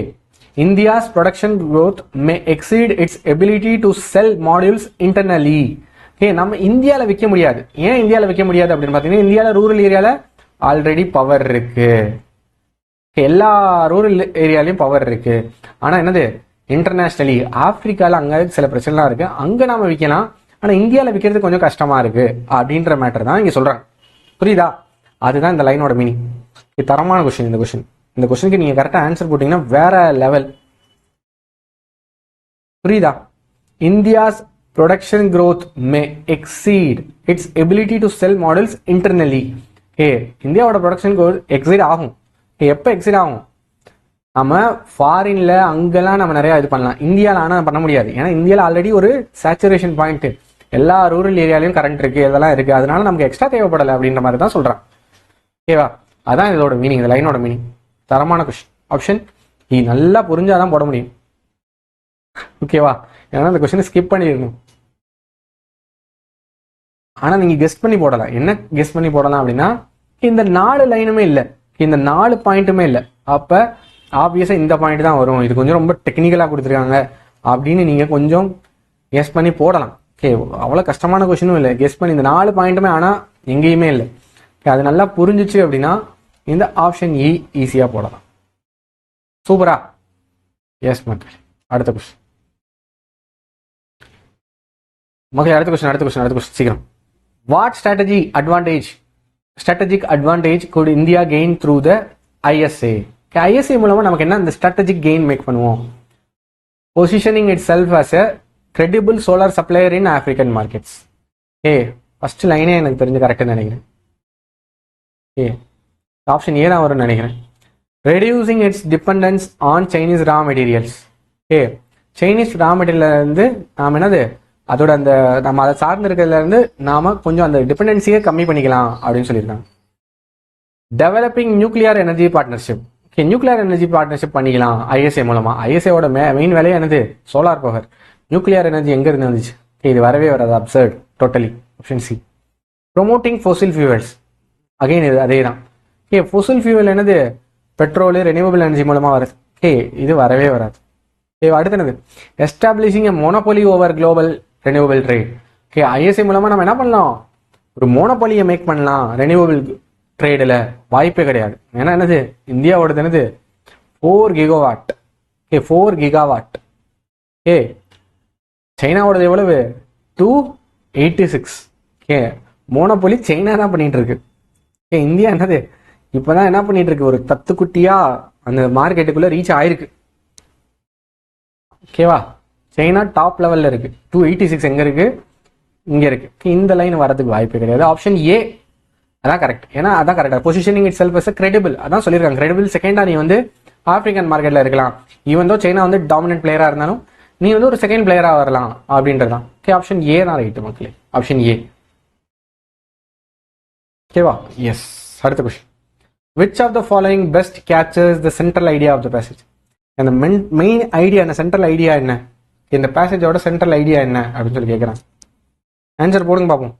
India's production growth May exceed its ability to sell modules internally. Okay நம்ம இந்தியாவில் விற்க முடியாது. ஏன் இந்தியாவில் விற்க முடியாது அப்படின்னு பார்த்தீங்கன்னா, இந்தியாவில் ரூரல் ஏரியாவில் ஆல்ரெடி பவர் இருக்கு, எல்லா ரூரல் ஏரியாலையும் பவர் இருக்கு. ஆனால் என்னது இன்டர்நேஷ்னலி ஆப்பிரிக்காவில் அங்கே சில பிரச்சனைலாம் இருக்கு, அங்கே நாம விற்கலாம். ஆனால் இந்தியாவில் விற்கிறது கொஞ்சம் கஷ்டமா இருக்கு அப்படின்ற மேட்டர் தான் இங்கே சொல்றாங்க. புரியுதா? அதுதான் இந்த லைனோட மீனிங். இது தரமான கொஸ்டின். இந்த கொஸ்டினுக்கு நீங்க கரெக்டாக ஆன்சர் போட்டீங்கன்னா வேற லெவல். புரியுதா? India's production growth May exceed its ability to sell models internally. இந்தியாவோட ப்ரொடக்ஷன் growth எக்ஸீட் ஆகும். எப்போ எக்ஸீட் ஆகும்? நம்ம ஃபாரின்ல அங்கெல்லாம் நம்ம நிறைய இது பண்ணலாம், இந்தியாவில் ஆனால் பண்ண முடியாது. ஏன்னா இந்தியாவில் ஆல்ரெடி ஒரு சேச்சுரேஷன் பாயிண்ட், எல்லா ரூரல் ஏரியாலையும் கரண்ட் இருக்கு, இதெல்லாம் இருக்கு, அதனால நமக்கு எக்ஸ்ட்ரா தேவைப்படலை அப்படின்ற மாதிரி தான் சொல்றான். ஓகேவா? அதான் இதோட மீனிங், இந்த லைனோட மீனிங். தரமான கொஸ்டின். ஆப்ஷன் இ நல்லா புரிஞ்சாதான் போட முடியும். ஓகேவா? ஏன்னா இந்த கொஸ்டினை ஸ்கிப் பண்ணிடணும். ஆனா நீங்க கெஸ்ட் பண்ணி போடலாம். என்ன கெஸ்ட் பண்ணி போடலாம் அப்படின்னா, இந்த 4 லைனுமே இல்லை, இந்த 4 பாயிண்ட்டுமே இல்லை, அப்ப ஆப்வியஸா இந்த பாயிண்ட் தான் வரும். இது கொஞ்சம் ரொம்ப டெக்னிக்கலா கொடுத்துருக்காங்க அப்படின்னு நீங்க கொஞ்சம் கெஸ் பண்ணி போடலாம். ஓகே அவ்வளவு கஷ்டமான கொஸ்டினும் இல்லை, கெஸ் பண்ணி இந்த 4 பாயிண்ட்டுமே ஆனா எங்கேயுமே இல்லை. அது நல்லா புரிஞ்சிச்சு அப்படின்னா இந்த ஆப்ஷன் இ ஈஸியா போடலாம். சூப்பரா? எஸ் மக்கள். அடுத்த கொஸ்டின் மக்கள், அடுத்த கொஸ்டின் சீக்கிரம். What strategic advantage could India gain through the ISA? ISA மூலமா நமக்கு என்ன இந்த strategic gain மேக் பண்ணுவோம்? Positioning itself as a credible solar supplier in African markets. First லைனே எனக்கு தெரிஞ்சு கரெக்டாக நினைக்கிறேன். ஆப்ஷன் ஏ தான் வரும்னு நினைக்கிறேன். Reducing its dependence on Chinese raw materials. Chinese raw மெட்டீரியல்ல இருந்து நாம் என்னது அதோட அந்த நம்ம அதை சார்ந்து இருக்கிறதுல இருந்து நாம கொஞ்சம் அந்த டிபெண்டன்சியை கம்மி பண்ணிக்கலாம் அப்படின்னு சொல்லியிருக்காங்க. Developing nuclear energy partnership. Nuclear energy partnership பண்ணிக்கலாம் ஐஎஸ்ஏ மூலமா. ஐஎஸ்ஏவோட மெயின் வேலையை என்னது? Solar power. நியூக்ளியர் எனர்ஜி எங்க இருந்து வந்துச்சு? இது வரவே வராது, absurd totally. Option C. Promoting fossil fuels. Again இது அதே தான். ஃபோசில் ஃபியூவல் என்னது? பெட்ரோலு, ரெனியூவபிள் எனர்ஜி மூலமா வருது. இது வரவே வராது. அடுத்து என்னது? Establishing a monopoly over global renewable trade. ISA மூலமா நம்ம என்ன பண்ணலாம்? ஒரு மோனோபோலியை மேக் பண்ணலாம் ரெனியூவபிள் ட்ரேடில் வாய்ப்பே கிடையாது. ஏன்னா என்னது, இந்தியாவோடது என்னது 4 கிகாவாட். Okay 4 gigawatt. ஓகே சைனாவோடது எவ்வளவு 286. ஓகே மோனோபொலி சைனா தான் பண்ணிட்டு இருக்கு. ஓகே இந்தியா என்னது இப்போதான் என்ன பண்ணிட்டு இருக்கு, ஒரு தத்துக்குட்டியா அந்த மார்க்கெட்டுக்குள்ள ரீச் ஆயிருக்கு. ஓகேவா, சைனா டாப் லெவல்ல இருக்கு. 286 எங்க இருக்கு, இங்க இருக்கு. இந்த லைன் வரதுக்கு வாய்ப்பே கிடையாது. ஆப்ஷன் ஏ அதான் கரெக்ட். ஏன்னா அதான் கரெக்டா positioning itself as credible. அதான் சொல்லியிருக்காங்க கிரெடிபிள். செகண்டா நீ வந்து ஆப்பிரிக்கன் மார்க்கெட்ல இருக்கலாம், ஈவன் தோ சைனா வந்து டாமினன்ட் பிளேயரா இருந்தாலும் நீ வந்து ஒரு செகண்ட் பிளேயரா வரலாம் அப்படின்றதான். ஓகே ஆப்ஷன் ஏ தான் ரைட் மக்களே, ஆப்ஷன் ஏ. ஓகேவா, எஸ். அடுத்த question, which of the following best captures the central idea of the passage? அந்த மெயின் ஐடியா என்ன, சென்ட்ரல் ஐடியா என்ன, இந்த பேசேஜோட சென்ட்ரல் ஐடியா என்ன அப்படின்னு சொல்லி கேட்குறாங்க. ஆன்சர் போடுங்க பார்ப்போம்.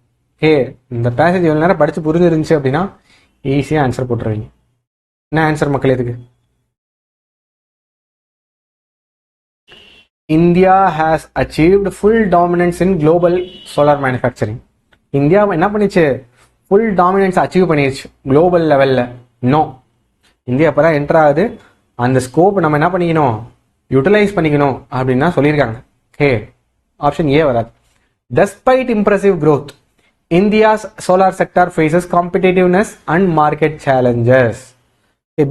இந்த பேசேஜ் எவ்வளோ நேரம் படித்து புரிஞ்சிருந்துச்சு அப்படின்னா ஈஸியாக ஆன்சர் போட்டுருவீங்க. என்ன ஆன்சர் மக்கள் இதுக்கு? India has achieved full dominance in global solar manufacturing. India என்ன பண்ணிச்சு, ஃபுல் டாமினன்ஸ் அச்சீவ் பண்ணிடுச்சு குளோபல் லெவலில். நோ, இந்தியா அப்போ தான் என்டர் ஆகுது. அந்த ஸ்கோப் நம்ம என்ன பண்ணிக்கணும், யூட்டிலைஸ் பண்ணிக்கணும் அப்படின்னு தான் சொல்லியிருக்காங்க. ஆப்ஷன் ஏ வராது. Despite impressive growth, India's solar sector faces competitiveness and market challenges.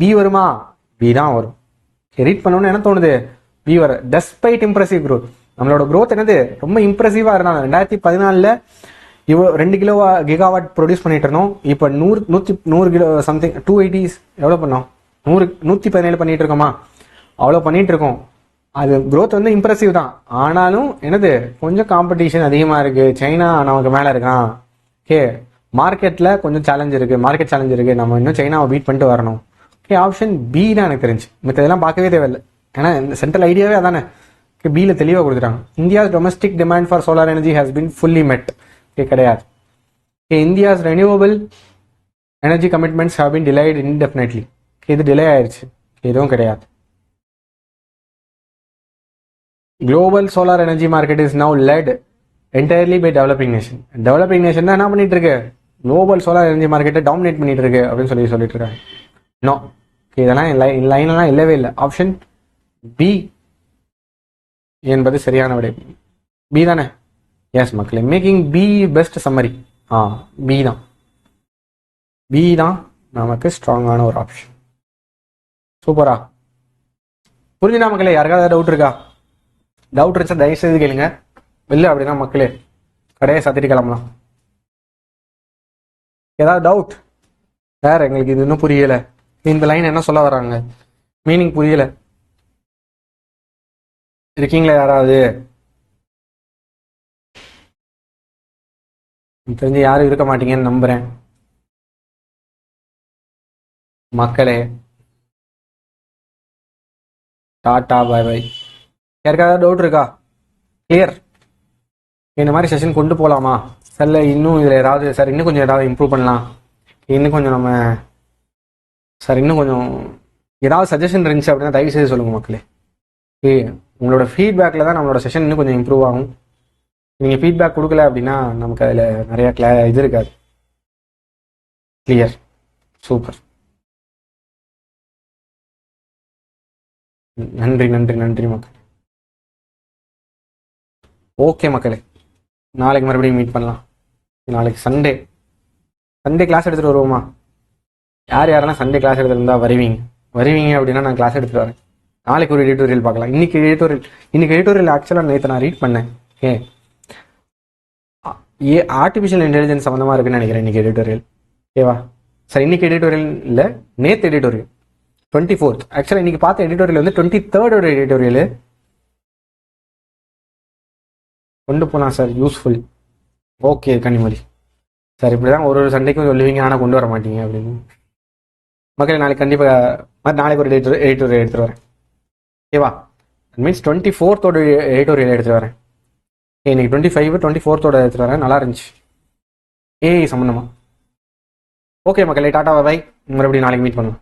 B வருமா? பி தான் வரும். ரீட் பண்ணணும்னு என்ன தோணுது, பி வர. Despite impressive growth, நம்மளோட growth என்னது ரொம்ப இம்ப்ரெசிவா இருந்தாங்க. 2014 இவ்வளோ 2 கிலோ கிகாவாட் ப்ரொடியூஸ் பண்ணிட்டு இருந்தோம். இப்போ 100 கிலோ சம்திங் 280 எவ்வளோ பண்ணோம், 117 பண்ணிட்டு இருக்கோமா, அவ்வளோ பண்ணிட்டு இருக்கோம். அது growth வந்து இம்ப்ரெசிவ் தான். ஆனாலும் என்னது கொஞ்சம் காம்படிஷன் அதிகமாக இருக்குது. சைனா நமக்கு மேலே இருக்கான். மார்க்கெட்டில் கொஞ்சம் சேலஞ்ச் இருக்குது, மார்க்கெட் சேலஞ்ச் இருக்குது. நம்ம இன்னும் சைனாவை பீட் பண்ணிட்டு வரணும். ஆப்ஷன் பி தான் எனக்கு தெரிஞ்சு. மற்ற இதெல்லாம் பார்க்கவே தேவையில்லை. ஏன்னா இந்த சென்ட்ரல் ஐடியாவே அதானே. பியில் தெளிவாக கொடுத்துட்டாங்க. India's domestic demand for solar energy has been fully மெட். கிடையாது. India's renewable energy commitments have been delayed indefinitely. இது டிலே ஆயிடுச்சு. எதுவும் கிடையாது. Global solar energy market is now led entirely by developing nation. Developing nation தான் என்ன பண்ணிட்டு இருக்கு, குளோபல் சோலார் எனர்ஜி மார்க்கெட்டை டாமினேட் பண்ணிட்டு இருக்கு அப்படின்னு சொல்லிட்டு இருக்காங்க. நோ, இதெல்லாம் லைன்லாம் இல்லவே இல்லை. ஆப்ஷன் பி என்பது சரியான விடை. பி தானே? எஸ் மக்களே, making B best summary. B தான், பி தான் நமக்கு ஸ்ட்ராங்கான ஒரு ஆப்ஷன். சூப்பரா புரிஞ்சுதா மக்களே? யாருக்காவது டவுட் இருக்கா? டவுட் இருந்துச்சா தயவு செய்து கேளுங்க. இல்லை அப்படின்னா மக்களே கடையை சாத்திட்டு கிளம்பலாம். ஏதாவது டவுட் வேற, எங்களுக்கு இது இன்னும் புரியலை, இந்த லைன் என்ன சொல்ல வராங்க, மீனிங் புரியலை, இருக்கீங்களா யாராவது? தெரிஞ்சு யாரும் இருக்க மாட்டீங்கன்னு நம்புறேன் மக்களே. Tata bye bye. யாருக்காவது டவுட் இருக்கா? கிளியர்? இந்த மாதிரி செஷன் கொண்டு போகலாமா சார்? இல்லை இன்னும் இதில் ஏதாவது சார் இன்னும் கொஞ்சம் ஏதாவது இம்ப்ரூவ் பண்ணலாம், இன்னும் கொஞ்சம் நம்ம சார் இன்னும் கொஞ்சம் ஏதாவது சஜஷன் இருந்துச்சு அப்படின்னா தயவு செய்து சொல்லுங்கள் மக்களே. உங்களோட ஃபீட்பேக்கில் தான் நம்மளோட செஷன் இன்னும் கொஞ்சம் இம்ப்ரூவ் ஆகும். நீங்கள் ஃபீட்பேக் கொடுக்கல அப்படின்னா நமக்கு அதில் நிறையா இது இருக்காது. கிளியர்? சூப்பர், நன்றி நன்றி நன்றி மக்கள். ஓகே மக்களே, நாளைக்கு மறுபடியும் மீட் பண்ணலாம். நாளைக்கு சண்டே கிளாஸ் எடுத்துகிட்டு வருவோமா? யார் யாரெல்லாம் சண்டே கிளாஸ் எடுத்துருந்தா வருவீங்க அப்படின்னா நான் கிளாஸ் எடுத்துகிட்டு வரேன். நாளைக்கு ஒரு எடிட்டோரியல் பார்க்கலாம். இன்னைக்கு எடிட்டோரியல் ஆக்சுவலாக நேற்று நான் ரீட் பண்ணேன். ஆர்டிஃபிஷியல் இன்டெலிஜென்ஸ் சம்மந்தமாக இருக்குன்னு நினைக்கிறேன் இன்னைக்கு எடிட்டோரியல். ஓகேவா சார்? இன்னைக்கு எடிட்டோரியல் இல்லை, நேற்று எடிட்டோரியல் 24th. ஆக்சுவலாக இன்னைக்கு பார்த்த எடிட்டோரியல் வந்து 23rd எடிட்டோரியல் கொண்டு போகலாம் sir, useful. Okay Kanimozhi sir, இப்படி தான் ஒரு சண்டைக்கும் சொல்லுவீங்க ஆனால் கொண்டு வர மாட்டீங்க அப்படின்னு. மக்களே நாளைக்கு கண்டிப்பாக நாளைக்கு ஒரு எடிட்டோரியல் எடுத்துகிட்டு வரேன். ஓகேவா? மீன்ஸ் 24th எடிட்டோரியல் எடுத்துகிட்டு வரேன். இன்னைக்கு 25 24th எடுத்துகிட்டு வரேன். நல்லா இருந்துச்சு ஏஐ சம்மந்தமாக. ஓகே மக்களே, டாட்டா பை. மறுபடியும் நாளைக்கு மீட் பண்ணலாம்.